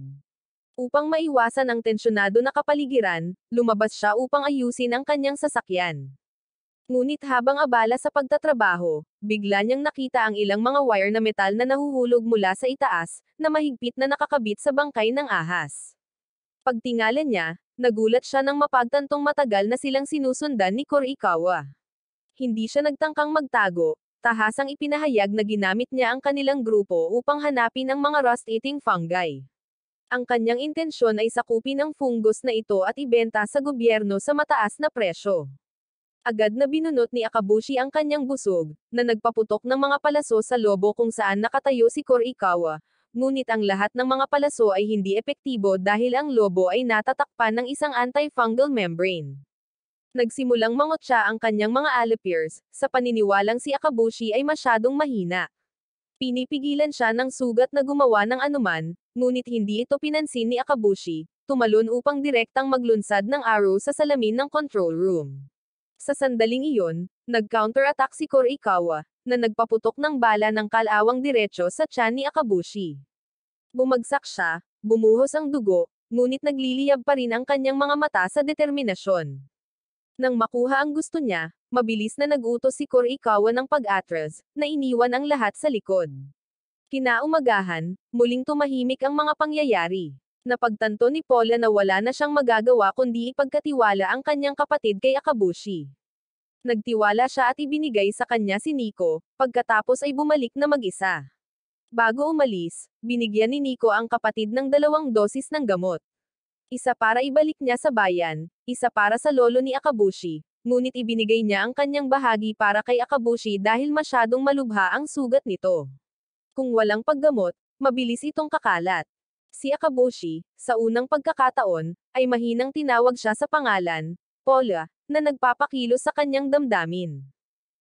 Upang maiwasan ang tensyonado na kapaligiran, lumabas siya upang ayusin ang kanyang sasakyan. Ngunit habang abala sa pagtatrabaho, bigla niyang nakita ang ilang mga wire na metal na nahuhulog mula sa itaas, na mahigpit na nakakabit sa bangkay ng ahas. Pagtingala niya, nagulat siya nang mapagtantong matagal na silang sinusundan ni Korikawa. Hindi siya nagtangkang magtago, tahasang ipinahayag na ginamit niya ang kanilang grupo upang hanapin ang mga rust-eating fungi. Ang kanyang intensyon ay sakupin ang fungus na ito at ibenta sa gobyerno sa mataas na presyo. Agad na binunot ni Akabushi ang kanyang busog, na nagpaputok ng mga palaso sa lobo kung saan nakatayo si Korikawa, ngunit ang lahat ng mga palaso ay hindi epektibo dahil ang lobo ay natatakpan ng isang antifungal membrane. Nagsimulang mangotsa ang kanyang mga allopiers, sa paniniwalang si Akabushi ay masyadong mahina. Pinipigilan siya ng sugat na gumawa ng anuman, ngunit hindi ito pinansin ni Akabushi, tumalon upang direktang maglunsad ng arrow sa salamin ng control room. Sa sandaling iyon, nag-counter-attack si Korikawa, na nagpaputok ng bala ng kalawang diretso sa tiyan ni Akabushi. Bumagsak siya, bumuhos ang dugo, ngunit nagliliyab pa rin ang kanyang mga mata sa determinasyon. Nang makuha ang gusto niya, mabilis na nag-utos si Korikawa ng pag-atras, na iniwan ang lahat sa likod. Kinaumagahan, muling tumahimik ang mga pangyayari. Napagtanto ni Paula na wala na siyang magagawa kundi ipagkatiwala ang kanyang kapatid kay Akabushi. Nagtiwala siya at ibinigay sa kanya si Nico, pagkatapos ay bumalik na mag-isa. Bago umalis, binigyan ni Nico ang kapatid ng 2 dosis ng gamot. Isa para ibalik niya sa bayan, isa para sa lolo ni Akabushi, ngunit ibinigay niya ang kanyang bahagi para kay Akabushi dahil masyadong malubha ang sugat nito. Kung walang paggamot, mabilis itong kakalat. Si Akabushi, sa unang pagkakataon, ay mahinang tinawag siya sa pangalan, Paula, na nagpapakilos sa kanyang damdamin.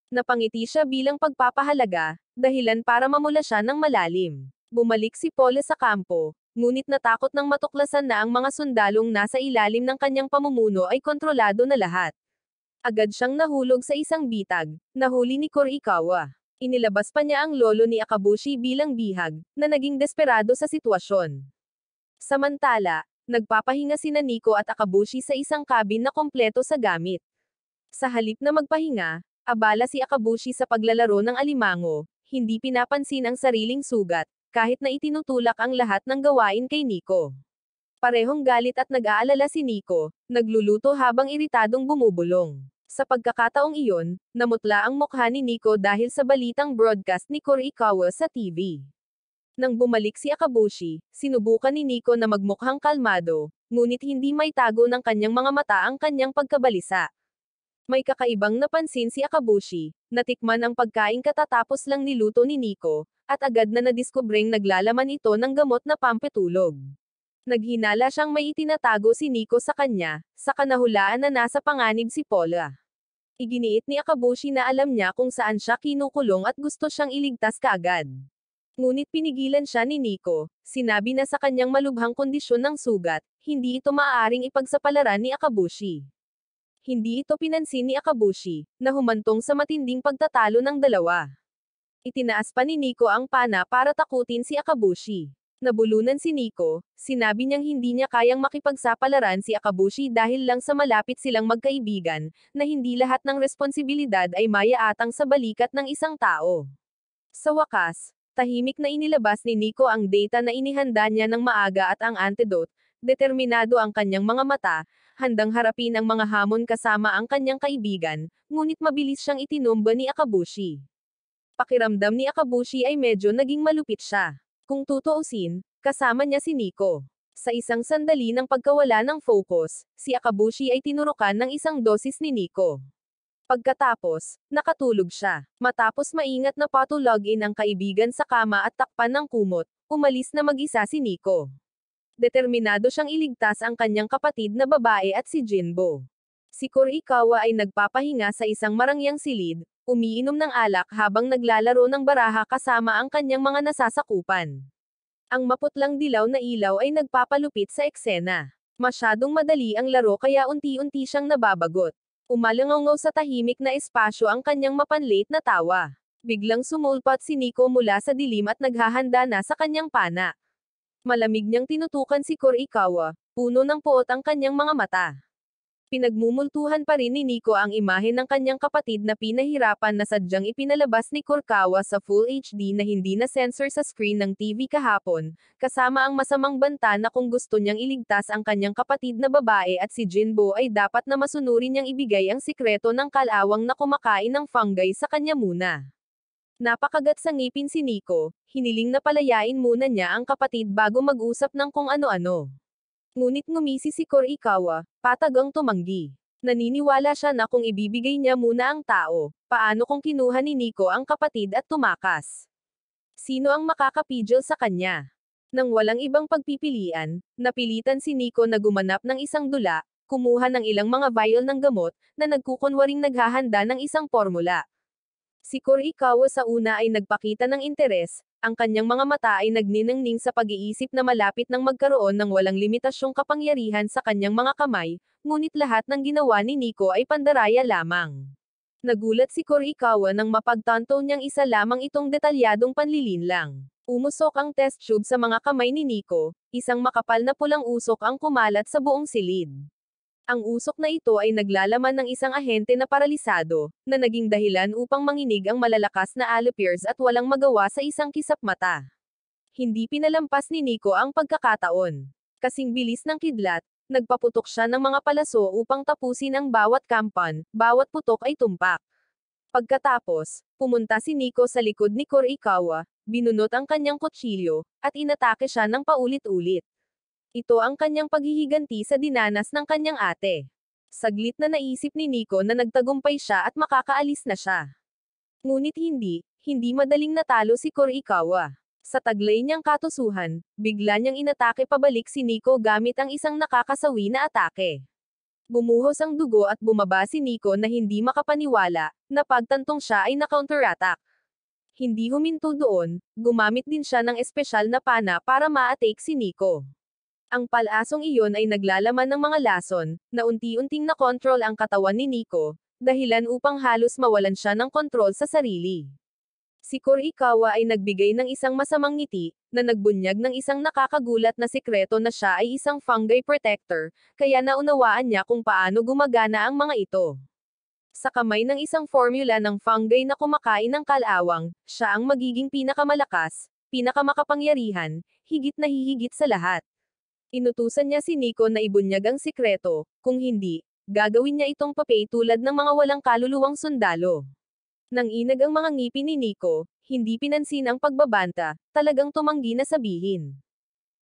Napangiti siya bilang pagpapahalaga, dahilan para mamula siya ng malalim. Bumalik si Paula sa kampo, ngunit natakot nang matuklasan na ang mga sundalong nasa ilalim ng kanyang pamumuno ay kontrolado na lahat. Agad siyang nahulog sa isang bitag, nahuli ni Korikawa. Inilabas pa niya ang lolo ni Akabushi bilang bihag, na naging desperado sa sitwasyon. Samantala, nagpapahinga sina Nico at Akabushi sa isang cabin na kompleto sa gamit. Sa halip na magpahinga, abala si Akabushi sa paglalaro ng alimango, hindi pinapansin ang sariling sugat, kahit na itinutulak ang lahat ng gawain kay Nico. Parehong galit at nag-aalala si Nico, nagluluto habang iritadong bumubulong. Sa pagkakataong iyon, namutla ang mukha ni Nico dahil sa balitang broadcast ni Korikawa sa TV. Nang bumalik si Akabushi, sinubukan ni Nico na magmukhang kalmado, ngunit hindi maitago ng kanyang mga mata ang kanyang pagkabalisa. May kakaibang napansin si Akabushi, natikman ang pagkain katatapos lang niluto ni Nico, at agad na nadiskubreng naglalaman ito ng gamot na pampatulog. Naghinala siyang may itinatago si Nico sa kanya, sa kanahulaan na nasa panganib si Paula. Iginiit ni Akabushi na alam niya kung saan siya kinukulong at gusto siyang iligtas kaagad. Ngunit pinigilan siya ni Nico, sinabi na sa kanyang malubhang kondisyon ng sugat, hindi ito maaaring ipagsapalaran ni Akabushi. Hindi ito pinansin ni Akabushi, na humantong sa matinding pagtatalo ng dalawa. Itinaas pa ni Nico ang pana para takutin si Akabushi. Nabulunan si Nico, sinabi niyang hindi niya kayang makipagsapalaran si Akabushi dahil lang sa malapit silang magkaibigan, na hindi lahat ng responsibilidad ay mayaatang sa balikat ng isang tao. Sa wakas, tahimik na inilabas ni Nico ang data na inihanda niya ng maaga at ang antidote, determinado ang kanyang mga mata, handang harapin ang mga hamon kasama ang kanyang kaibigan, ngunit mabilis siyang itinumba ni Akabushi. Pakiramdam ni Akabushi ay medyo naging malupit siya. Kung tutuusin, kasama niya si Nico. Sa isang sandali ng pagkawala ng focus, si Akabushi ay tinurukan ng isang dosis ni Nico. Pagkatapos, nakatulog siya. Matapos maingat na patulogin ang kaibigan sa kama at takpan ng kumot, umalis na mag-isa si Nico. Determinado siyang iligtas ang kanyang kapatid na babae at si Jinbo. Si Kurikawa ay nagpapahinga sa isang marangyang silid, umiinom ng alak habang naglalaro ng baraha kasama ang kanyang mga nasasakupan. Ang maputlang dilaw na ilaw ay nagpapalupit sa eksena. Masyadong madali ang laro kaya unti-unti siyang nababagot. Umalangaw sa tahimik na espasyo ang kanyang mapanlit na tawa. Biglang sumulpat si Nico mula sa dilim at naghahanda na sa kanyang pana. Malamig niyang tinutukan si Kurikawa, puno ng puot ang kanyang mga mata. Pinagmumultuhan pa rin ni Nico ang imahe ng kanyang kapatid na pinahirapan na sadyang ipinalabas ni Kurikawa sa Full HD na hindi na sensor sa screen ng TV kahapon, kasama ang masamang banta na kung gusto niyang iligtas ang kanyang kapatid na babae at si Jinbo ay dapat na masunurin niyang ibigay ang sikreto ng kalawang na kumakain ng fungi sa kanya muna. Napakagat sa ngipin si Nico, hiniling na palayain muna niya ang kapatid bago mag-usap ng kung ano-ano. Ngunit ngumisi si Kurikawa, patagang tumanggi. Naniniwala siya na kung ibibigay niya muna ang tao, paano kung kinuha ni Nico ang kapatid at tumakas? Sino ang makakapigil sa kanya? Nang walang ibang pagpipilian, napilitan si Nico na gumanap ng isang dula, kumuha ng ilang mga vial ng gamot, na nagkukunwaring naghahanda ng isang formula. Si Kurikawa sa una ay nagpakita ng interes, ang kanyang mga mata ay nagniningning sa pag-iisip na malapit nang magkaroon ng walang limitasyong kapangyarihan sa kanyang mga kamay, ngunit lahat ng ginawa ni Nico ay pandaraya lamang. Nagulat si Kurikawa nang mapagtanto niyang isa lamang itong detalyadong panlilinlang. Umusok ang test tube sa mga kamay ni Nico, isang makapal na pulang usok ang kumalat sa buong silid. Ang usok na ito ay naglalaman ng isang ahente na paralisado, na naging dahilan upang manginig ang malalakas na allopiers at walang magawa sa isang kisap mata. Hindi pinalampas ni Nico ang pagkakataon. Kasing bilis ng kidlat, nagpaputok siya ng mga palaso upang tapusin ang bawat kampan, bawat putok ay tumpak. Pagkatapos, pumunta si Nico sa likod ni Kurikawa, binunot ang kanyang kutsilyo, at inatake siya ng paulit-ulit. Ito ang kanyang paghihiganti sa dinanas ng kanyang ate. Saglit na naisip ni Nico na nagtagumpay siya at makakaalis na siya. Ngunit hindi madaling natalo si Kurikawa. Sa taglay niyang katusuhan, bigla niyang inatake pabalik si Nico gamit ang isang nakakasawi na atake. Bumuhos ang dugo at bumaba si Nico na hindi makapaniwala, na pagtantong siya ay na-counterattack. Hindi huminto doon, gumamit din siya ng espesyal na pana para ma-atake si Nico. Ang palasong iyon ay naglalaman ng mga lason, na unti-unting nakontrol ang katawan ni Nico, dahilan upang halos mawalan siya ng kontrol sa sarili. Si Kurikawa ay nagbigay ng isang masamang ngiti, na nagbunyag ng isang nakakagulat na sikreto na siya ay isang fungi protector, kaya naunawaan niya kung paano gumagana ang mga ito. Sa kamay ng isang formula ng fungi na kumakain ng kalawang, siya ang magiging pinakamalakas, pinakamakapangyarihan, higit na hihigit sa lahat. Inutusan niya si Nico na ibunyag ang sikreto, kung hindi, gagawin niya itong papay tulad ng mga walang kaluluwang sundalo. Nang inag ang mga ngipin ni Nico, hindi pinansin ang pagbabanta, talagang tumanggi na sabihin.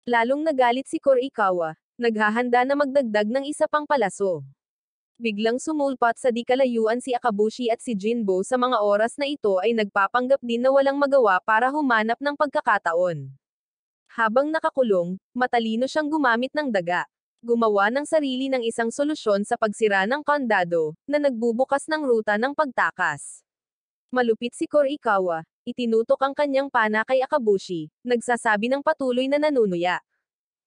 Lalong nagalit si Kurikawa, naghahanda na magdagdag ng isa pang palaso. Biglang sumulpat sa di kalayuan si Akabushi at si Jinbo sa mga oras na ito ay nagpapanggap din na walang magawa para humanap ng pagkakataon. Habang nakakulong, matalino siyang gumamit ng daga. Gumawa ng sarili ng isang solusyon sa pagsira ng kandado, na nagbubukas ng ruta ng pagtakas. Malupit si Kurikawa, itinutok ang kanyang pana kay Akabushi, nagsasabi ng patuloy na nanunuya.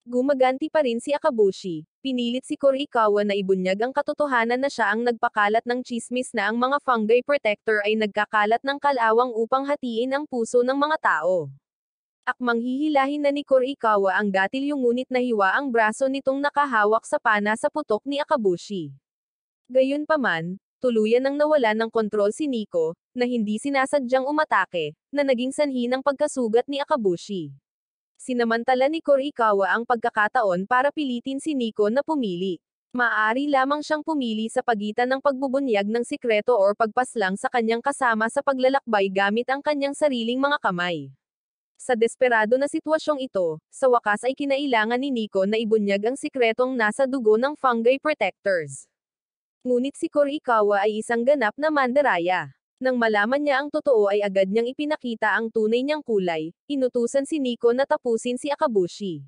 Gumaganti pa rin si Akabushi, pinilit si Kurikawa na ibunyag ang katotohanan na siya ang nagpakalat ng chismis na ang mga fungi protector ay nagkakalat ng kalawang upang hatiin ang puso ng mga tao. Akmang hihilahin na ni Kurikawa ang gatilyo ngunit nahiwa ang braso nitong nakahawak sa pana sa putok ni Akabushi. Gayunpaman, tuluyan nang nawala ng kontrol si Nico, na hindi sinasadyang umatake, na naging sanhi ng pagkasugat ni Akabushi. Sinamantala ni Kurikawa ang pagkakataon para pilitin si Nico na pumili. Maaari lamang siyang pumili sa pagitan ng pagbubunyag ng sikreto o pagpaslang sa kanyang kasama sa paglalakbay gamit ang kanyang sariling mga kamay. Sa desperado na sitwasyong ito, sa wakas ay kinailangan ni Nico na ibunyag ang sikretong nasa dugo ng fungi protectors. Ngunit si Korikawa ay isang ganap na mandaraya. Nang malaman niya ang totoo ay agad niyang ipinakita ang tunay niyang kulay, inutusan si Nico na tapusin si Akabushi.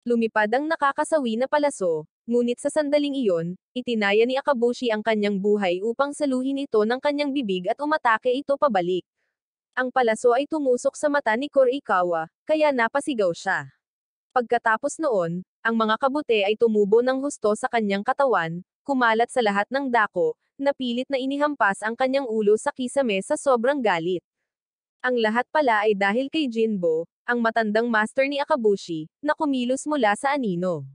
Lumipad ang nakakasawi na palaso, ngunit sa sandaling iyon, itinaya ni Akabushi ang kanyang buhay upang saluhin ito ng kanyang bibig at umatake ito pabalik. Ang palaso ay tumusok sa mata ni Korikawa, kaya napasigaw siya. Pagkatapos noon, ang mga kabute ay tumubo ng husto sa kanyang katawan, kumalat sa lahat ng dako, napilit na inihampas ang kanyang ulo sa kisame sa sobrang galit. Ang lahat pala ay dahil kay Jinbo, ang matandang master ni Akabushi, na kumilos mula sa anino.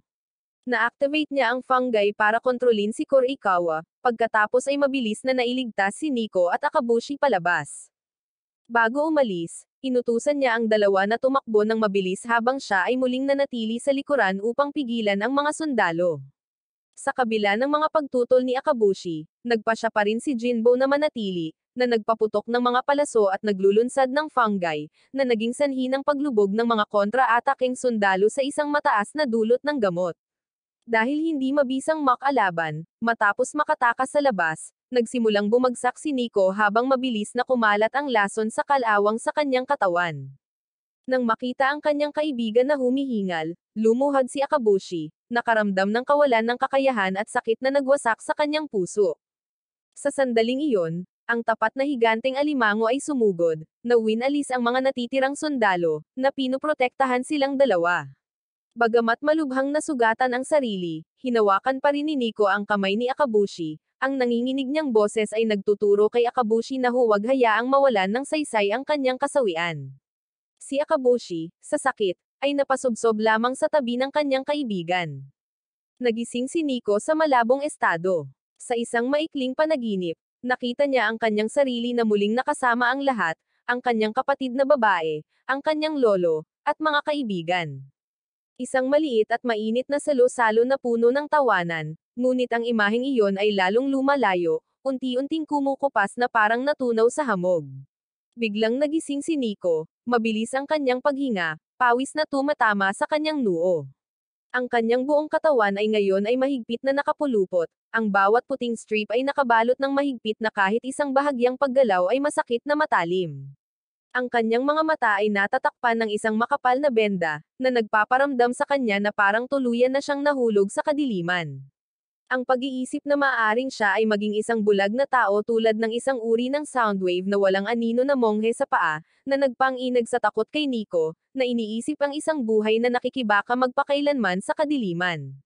Na-activate niya ang fungi para kontrolin si Korikawa, pagkatapos ay mabilis na nailigtas si Nico at Akabushi palabas. Bago umalis, inutusan niya ang dalawa na tumakbo ng mabilis habang siya ay muling nanatili sa likuran upang pigilan ang mga sundalo. Sa kabila ng mga pagtutol ni Akabushi, nagpasya pa rin si Jinbo na manatili, na nagpaputok ng mga palaso at naglulunsad ng fungi, na naging sanhi ng paglubog ng mga kontra-ataking sundalo sa isang mataas na dulot ng gamot. Dahil hindi mabisang makalaban, matapos makatakas sa labas, nagsimulang bumagsak si Nico habang mabilis na kumalat ang lason sa kalawang sa kanyang katawan. Nang makita ang kanyang kaibigan na humihingal, lumuhad si Akabushi, nakaramdam ng kawalan ng kakayahan at sakit na nagwasak sa kanyang puso. Sa sandaling iyon, ang tapat na higanteng alimango ay sumugod, na winalis ang mga natitirang sundalo, na pinoprotektahan silang dalawa. Bagamat malubhang nasugatan ang sarili, hinawakan pa rin ni Nico ang kamay ni Akabushi. Ang nanginginig niyang boses ay nagtuturo kay Akabushi na huwag hayaang mawalan ng saysay ang kanyang kasawian. Si Akabushi, sa sakit, ay napasubsob lamang sa tabi ng kanyang kaibigan. Nagising si Nico sa malabong estado. Sa isang maikling panaginip, nakita niya ang kanyang sarili na muling nakasama ang lahat, ang kanyang kapatid na babae, ang kanyang lolo, at mga kaibigan. Isang maliit at mainit na salo-salo na puno ng tawanan, ngunit ang imaheng iyon ay lalong lumalayo, unti-unting kumukupas na parang natunaw sa hamog. Biglang nagising si Nico, mabilis ang kanyang paghinga, pawis na tumatama sa kanyang noo. Ang kanyang buong katawan ay ngayon ay mahigpit na nakapulupot, ang bawat puting strip ay nakabalot ng mahigpit na kahit isang bahagyang paggalaw ay masakit na matalim. Ang kanyang mga mata ay natatakpan ng isang makapal na benda, na nagpaparamdam sa kanya na parang tuluyan na siyang nahulog sa kadiliman. Ang pag-iisip na maaaring siya ay maging isang bulag na tao tulad ng isang uri ng soundwave na walang anino na monghe sa paa, na nagpang-inag sa takot kay Nico, na iniisip ang isang buhay na nakikibaka magpakailanman sa kadiliman.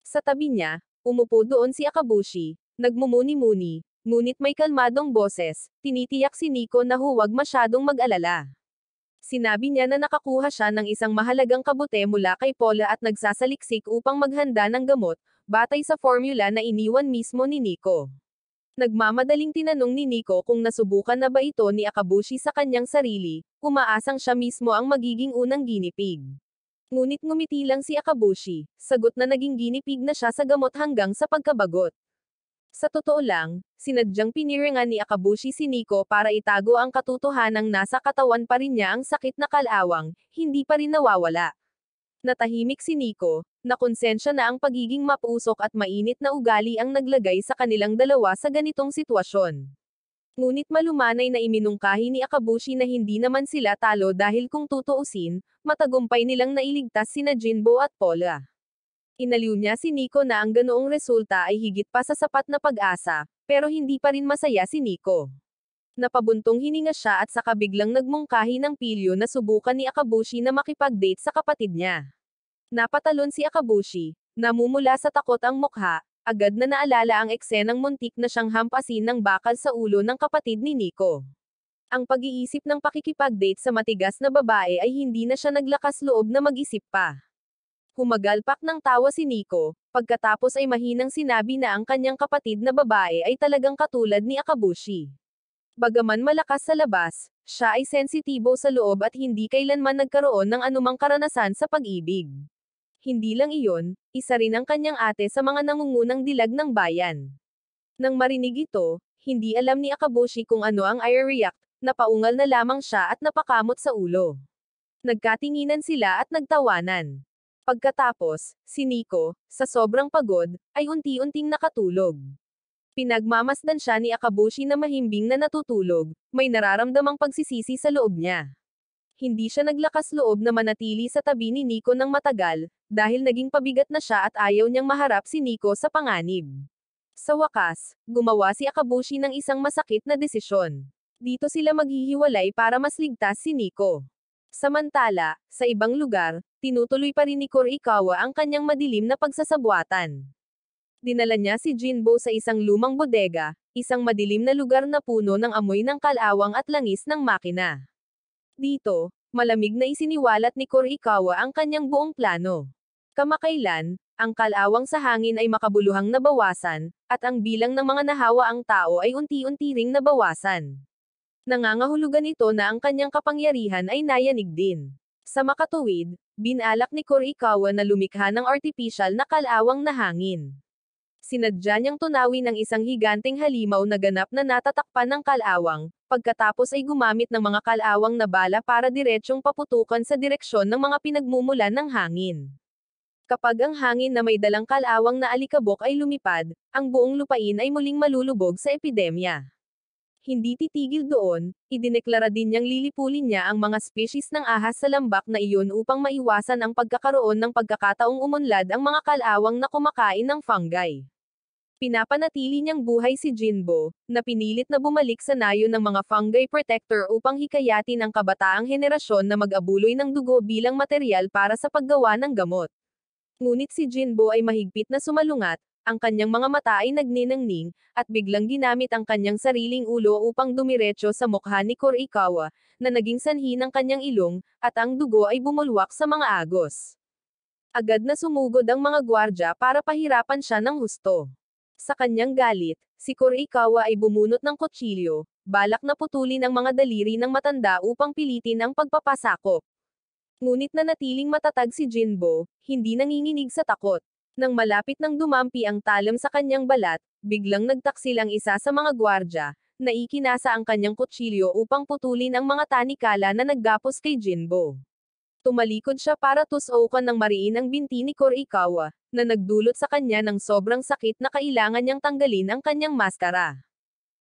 Sa tabi niya, umupo doon si Akabushi, nagmumuni-muni, ngunit may kalmadong boses, tinitiyak si Nico na huwag masyadong mag-alala. Sinabi niya na nakakuha siya ng isang mahalagang kabute mula kay Paula at nagsasaliksik upang maghanda ng gamot, batay sa formula na iniwan mismo ni Nico. Nagmamadaling tinanong ni Nico kung nasubukan na ba ito ni Akabushi sa kanyang sarili, umaasang siya mismo ang magiging unang ginipig. Ngunit ngumiti lang si Akabushi, sagot na naging ginipig na siya sa gamot hanggang sa pagkabagot. Sa totoo lang, sinadyang piniringan ni Akabushi si Nico para itago ang katotohanang nasa katawan pa rin niya ang sakit na kalawang, hindi pa rin nawawala. Natahimik si Nico, na konsensya na ang pagiging mapusok at mainit na ugali ang naglagay sa kanilang dalawa sa ganitong sitwasyon. Ngunit malumanay na iminungkahi ni Akabushi na hindi naman sila talo dahil kung tutuusin, matagumpay nilang nailigtas sina Jinbo at Paula. Inaliw niya si Nico na ang ganoong resulta ay higit pa sa sapat na pag-asa, pero hindi pa rin masaya si Nico. Napabuntong hininga siya at saka biglang nagmungkahi ng pilyo na subukan ni Akabushi na makipag-date sa kapatid niya. Napatalon si Akabushi, namumula sa takot ang mukha, agad na naalala ang eksenang muntik na siyang hampasin ng bakal sa ulo ng kapatid ni Nico. Ang pag-iisip ng pakikipag-date sa matigas na babae ay hindi na siya naglakas loob na mag-isip pa. Humagalpak ng tawa si Nico, pagkatapos ay mahinang sinabi na ang kanyang kapatid na babae ay talagang katulad ni Akabushi. Bagaman malakas sa labas, siya ay sensitibo sa loob at hindi kailanman nagkaroon ng anumang karanasan sa pag-ibig. Hindi lang iyon, isa rin ang kanyang ate sa mga nangungunang dilag ng bayan. Nang marinig ito, hindi alam ni Akabushi kung ano ang i-react, napaungal na lamang siya at napakamot sa ulo. Nagkatinginan sila at nagtawanan. Pagkatapos, si Nico, sa sobrang pagod, ay unti-unting nakatulog. Pinagmamasdan siya ni Akabushi na mahimbing na natutulog, may nararamdamang pagsisisi sa loob niya. Hindi siya naglakas loob na manatili sa tabi ni Nico ng matagal, dahil naging pabigat na siya at ayaw niyang maharap si Nico sa panganib. Sa wakas, gumawa si Akabushi ng isang masakit na desisyon. Dito sila maghihiwalay para mas ligtas si Nico. Samantala, sa ibang lugar, tinutuloy pa rin ni Kurikawa ang kanyang madilim na pagsasabuatan. Dinala niya si Jinbo sa isang lumang bodega, isang madilim na lugar na puno ng amoy ng kalawang at langis ng makina. Dito, malamig na isiniwalat ni Kurikawa ang kanyang buong plano. Kamakailan, ang kalawang sa hangin ay makabuluhang nabawasan, at ang bilang ng mga nahawaang tao ay unti-unti ring nabawasan. Nangangahulugan ito na ang kanyang kapangyarihan ay nayanig din. Sa makatuwid, binalak ni Kurikawa na lumikha ng artipisyal na kalawang na hangin. Sinadya niyang tunawin ang isang higanteng halimaw na ganap na natatakpan ng kalawang, pagkatapos ay gumamit ng mga kalawang na bala para diretsyong paputukan sa direksyon ng mga pinagmumulan ng hangin. Kapag ang hangin na may dalang kalawang na alikabok ay lumipad, ang buong lupain ay muling malulubog sa epidemya. Hindi titigil doon, idineklara din niyang lilipulin niya ang mga species ng ahas sa lambak na iyon upang maiwasan ang pagkakaroon ng pagkakataong umunlad ang mga kalawang na kumakain ng fungi. Pinapanatili niyang buhay si Jinbo, na pinilit na bumalik sa nayo ng mga fungi protector upang hikayatin ang kabataang henerasyon na mag-abuloy ng dugo bilang materyal para sa paggawa ng gamot. Ngunit si Jinbo ay mahigpit na sumalungat, ang kanyang mga mata ay nagniningning, at biglang ginamit ang kanyang sariling ulo upang dumiretso sa mukha ni Kurikawa, na naging sanhi ng kanyang ilong, at ang dugo ay bumulwak sa mga agos. Agad na sumugod ang mga gwardya para pahirapan siya ng husto. Sa kanyang galit, si Kurikawa ay bumunot ng kutsilyo, balak na putulin ang mga daliri ng matanda upang pilitin ang pagpapasakop. Ngunit nanatiling matatag si Jinbo, hindi nanginginig sa takot. Nang malapit nang dumampi ang talam sa kanyang balat, biglang nagtaksil ang isa sa mga gwardya, na ikinasa ang kanyang kutsilyo upang putulin ang mga tanikala na naggapos kay Jinbo. Tumalikod siya para tusukan ng mariin ang binti ni Kurikawa, na nagdulot sa kanya ng sobrang sakit na kailangan niyang tanggalin ang kanyang maskara.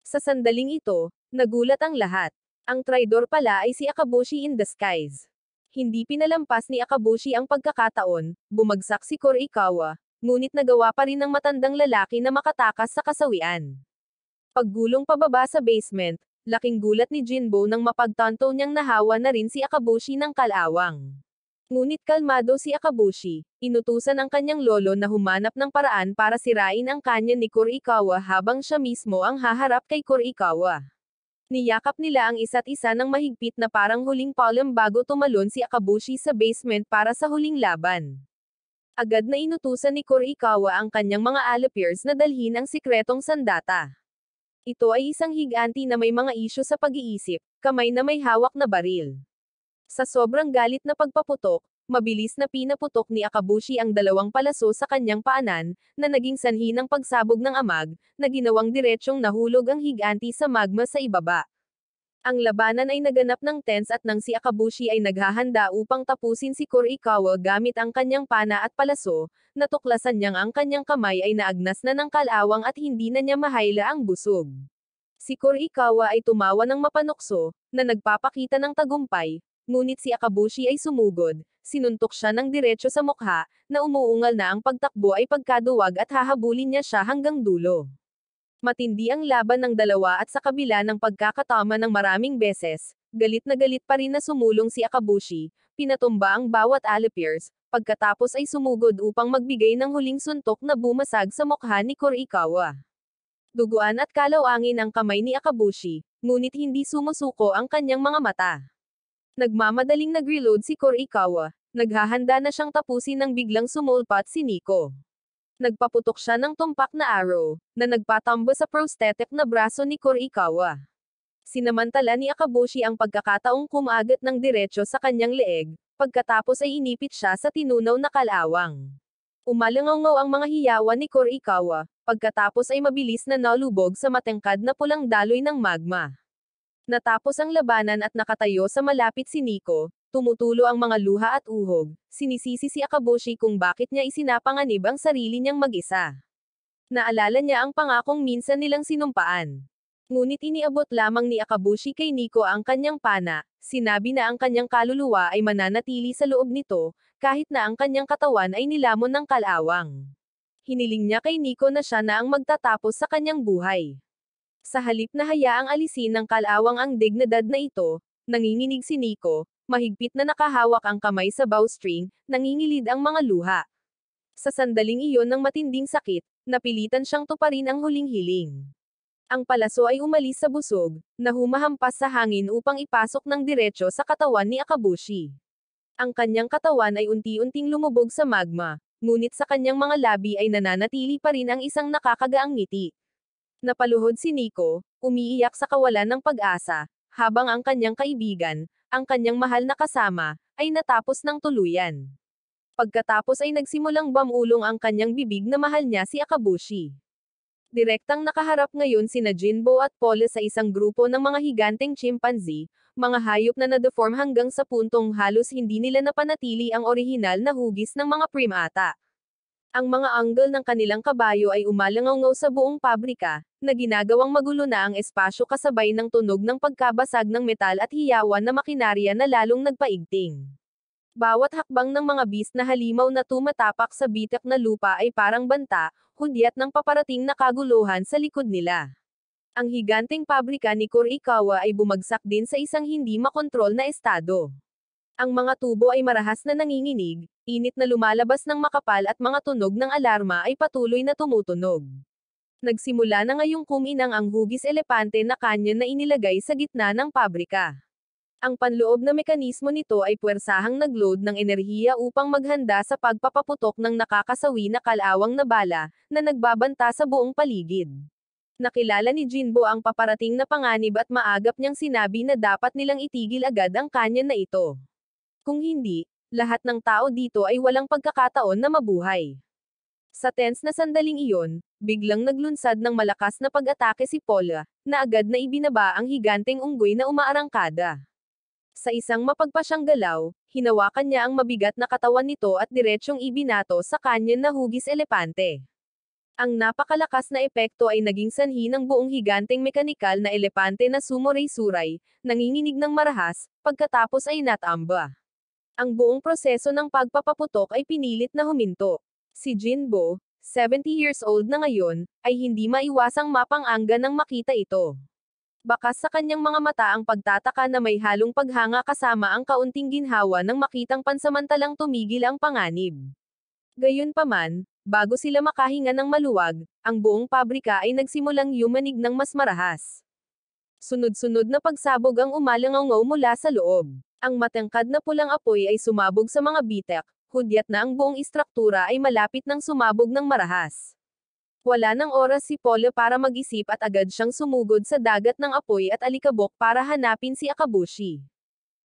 Sa sandaling ito, nagulat ang lahat. Ang traidor pala ay si Akabushi in disguise. Hindi pinalampas ni Akabushi ang pagkakataon, bumagsak si Kurikawa, ngunit nagawa pa rin ng matandang lalaki na makatakas sa kasawian. Paggulong pababa sa basement, laking gulat ni Jinbo nang mapagtanto niyang nahawa na rin si Akabushi ng kalawang. Ngunit kalmado si Akabushi, inutusan ang kanyang lolo na humanap ng paraan para sirain ang kanya ni Kurikawa habang siya mismo ang haharap kay Kurikawa. Niyakap nila ang isa't isa ng mahigpit na parang huling palm bago tumalon si Akabushi sa basement para sa huling laban. Agad na inutusan ni Kurikawa ang kanyang mga allopiers na dalhin ang sikretong sandata. Ito ay isang higanti na may mga isyu sa pag-iisip, kamay na may hawak na baril. Sa sobrang galit na pagpaputok, mabilis na pinaputok ni Akabushi ang dalawang palaso sa kanyang paanan, na naging sanhi ng pagsabog ng amag, na ginawang diretsyong nahulog ang higanti sa magma sa ibaba. Ang labanan ay naganap ng tense at nang si Akabushi ay naghahanda upang tapusin si Kurikawa gamit ang kanyang pana at palaso, natuklasan niyang ang kanyang kamay ay naagnas na ng kalawang at hindi na niya mahayla ang busog. Si Kurikawa ay tumawa ng mapanukso, na nagpapakita ng tagumpay, ngunit si Akabushi ay sumugod, sinuntok siya ng diretso sa mukha, na umuungal na ang pagtakbo ay pagkaduwag at hahabulin niya siya hanggang dulo. Matindi ang laban ng dalawa at sa kabila ng pagkakatama ng maraming beses, galit na galit pa rin na sumulong si Akabushi, pinatumba ang bawat allopiers, pagkatapos ay sumugod upang magbigay ng huling suntok na bumasag sa mukha ni Kurikawa. Duguan at kalawangin ang kamay ni Akabushi, ngunit hindi sumusuko ang kanyang mga mata. Nagmamadaling nag-reload si Kurikawa, naghahanda na siyang tapusin nang biglang sumulpat si Nico. Nagpaputok siya ng tumpak na arrow, na nagpatambo sa prosthetic na braso ni Kurikawa. Sinamantala ni Akabushi ang pagkakataong kumagat ng diretsyo sa kanyang leeg, pagkatapos ay inipit siya sa tinunaw na kalawang. Umalangaw ang mga hiyawan ni Kurikawa, pagkatapos ay mabilis na nalubog sa matengkad na pulang daloy ng magma. Natapos ang labanan at nakatayo sa malapit si Nico, tumutulo ang mga luha at uhog, sinisisi si Akabushi kung bakit niya isinapanganib ang sarili niyang mag-isa. Naalala niya ang pangakong minsan nilang sinumpaan. Ngunit iniabot lamang ni Akabushi kay Nico ang kanyang pana, sinabi na ang kanyang kaluluwa ay mananatili sa loob nito, kahit na ang kanyang katawan ay nilamon ng kalawang. Hiniling niya kay Nico na siya na ang magtatapos sa kanyang buhay. Sa halip na hayaang alisin ng kalawang ang dignidad na ito, nanginginig si Nico, mahigpit na nakahawak ang kamay sa bowstring, nangingilid ang mga luha. Sa sandaling iyon ng matinding sakit, napilitan siyang tuparin ang huling hiling. Ang palaso ay umalis sa busog, na humahampas sa hangin upang ipasok ng diretso sa katawan ni Akabushi. Ang kanyang katawan ay unti-unting lumubog sa magma, ngunit sa kanyang mga labi ay nananatili pa rin ang isang nakakagaang ngiti. Napaluhod si Nico, umiiyak sa kawalan ng pag-asa, habang ang kanyang kaibigan, ang kanyang mahal na kasama, ay natapos ng tuluyan. Pagkatapos ay nagsimulang bamulong ang kanyang bibig na mahal niya si Akabushi. Direktang nakaharap ngayon sina Jinbo at Paula sa isang grupo ng mga higanteng chimpanzee, mga hayop na na-deform hanggang sa puntong halos hindi nila napanatili ang orihinal na hugis ng mga primata. Ang mga angle ng kanilang kabayo ay umalangaw sa buong pabrika, na ginagawang magulo na ang espasyo kasabay ng tunog ng pagkabasag ng metal at hiyawan na makinarya na lalong nagpaigting. Bawat hakbang ng mga beast na halimaw na tumatapak sa bitak na lupa ay parang banta, hudyat ng paparating na kaguluhan sa likod nila. Ang higanteng pabrika ni Kurikawa ay bumagsak din sa isang hindi makontrol na estado. Ang mga tubo ay marahas na nanginginig, init na lumalabas ng makapal at mga tunog ng alarma ay patuloy na tumutunog. Nagsimula na ngayong kuminang ang hugis elepante na kanyon na inilagay sa gitna ng pabrika. Ang panloob na mekanismo nito ay puwersahang nagload ng enerhiya upang maghanda sa pagpapaputok ng nakakasawi na kalawang na bala, na nagbabanta sa buong paligid. Nakilala ni Jinbo ang paparating na panganib at maagap niyang sinabi na dapat nilang itigil agad ang kanyon na ito. Kung hindi, lahat ng tao dito ay walang pagkakataon na mabuhay. Sa tense na sandaling iyon, biglang naglunsad ng malakas na pag-atake si Paula, na agad na ibinaba ang higanteng unggoy na umaarangkada. Sa isang mapagpasyang galaw, hinawakan niya ang mabigat na katawan nito at diretsyong ibinato sa kanyon na hugis elepante. Ang napakalakas na epekto ay naging sanhi ng buong higanteng mekanikal na elepante na sumuray-suray, nanginginig ng marahas, pagkatapos ay natamba. Ang buong proseso ng pagpapaputok ay pinilit na huminto. Si Jinbo, 70 years old na ngayon, ay hindi maiwasang mapang-angga nang makita ito. Bakas sa kanyang mga mata ang pagtataka na may halong paghanga kasama ang kaunting ginhawa nang makitang pansamantalang tumigil ang panganib. Gayunpaman, bago sila makahinga ng maluwag, ang buong pabrika ay nagsimulang yumanig ng mas marahas. Sunod-sunod na pagsabog ang umalangaw mula sa loob. Ang matangkad na pulang apoy ay sumabog sa mga bitek, hudyat na ang buong istruktura ay malapit ng sumabog ng marahas. Wala nang oras si Paula para mag-isip at agad siyang sumugod sa dagat ng apoy at alikabok para hanapin si Akabushi.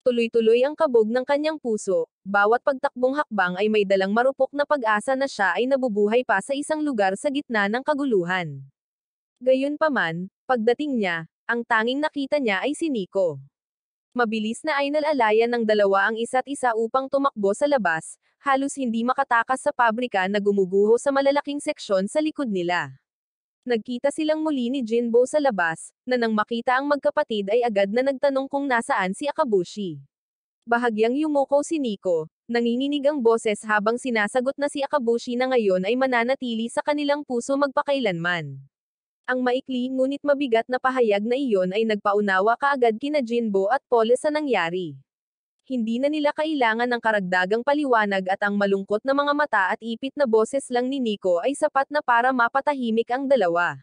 Tuloy-tuloy ang kabog ng kanyang puso, bawat pagtakbong hakbang ay may dalang marupok na pag-asa na siya ay nabubuhay pa sa isang lugar sa gitna ng kaguluhan. Gayunpaman, pagdating niya, ang tanging nakita niya ay si Nico. Mabilis na ay nalalayan ng dalawa ang isa't isa upang tumakbo sa labas, halos hindi makatakas sa pabrika na gumuguho sa malalaking seksyon sa likod nila. Nagkita silang muli ni Jinbo sa labas, na nang makita ang magkapatid ay agad na nagtanong kung nasaan si Akabushi. Bahagyang yumuko si Nico, nanginginig ang boses habang sinasagot na si Akabushi na ngayon ay mananatili sa kanilang puso magpakailanman. Ang maikli ngunit mabigat na pahayag na iyon ay nagpaunawa kaagad kina Jinbo at Paula sa nangyari. Hindi na nila kailangan ng karagdagang paliwanag at ang malungkot na mga mata at ipit na boses lang ni Nico ay sapat na para mapatahimik ang dalawa.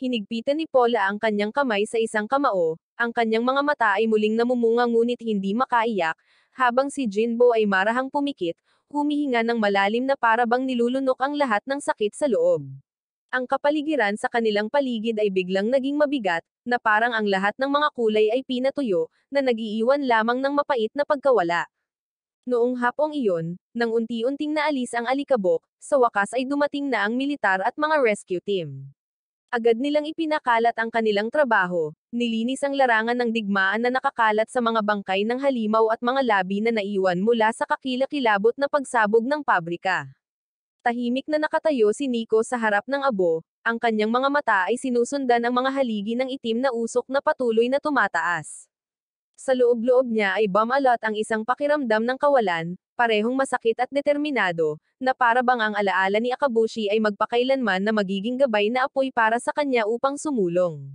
Hinigpitan ni Paula ang kanyang kamay sa isang kamao, ang kanyang mga mata ay muling namumunga ngunit hindi makaiyak, habang si Jinbo ay marahang pumikit, humihinga ng malalim na para bang nilulunok ang lahat ng sakit sa loob. Ang kapaligiran sa kanilang paligid ay biglang naging mabigat, na parang ang lahat ng mga kulay ay pinatuyo, na nag-iiwan lamang ng mapait na pagkawala. Noong hapong iyon, nang unti-unting naalis ang alikabok, sa wakas ay dumating na ang militar at mga rescue team. Agad nilang ipinakalat ang kanilang trabaho, nilinis ang larangan ng digmaan na nakakalat sa mga bangkay ng halimaw at mga labi na naiwan mula sa kakilakilabot na pagsabog ng pabrika. Tahimik na nakatayo si Nico sa harap ng abo, ang kanyang mga mata ay sinusundan ang mga haligi ng itim na usok na patuloy na tumataas. Sa loob-loob niya ay bumalot ang isang pakiramdam ng kawalan, parehong masakit at determinado, na para bang ang alaala ni Akabushi ay magpakailanman na magiging gabay na apoy para sa kanya upang sumulong.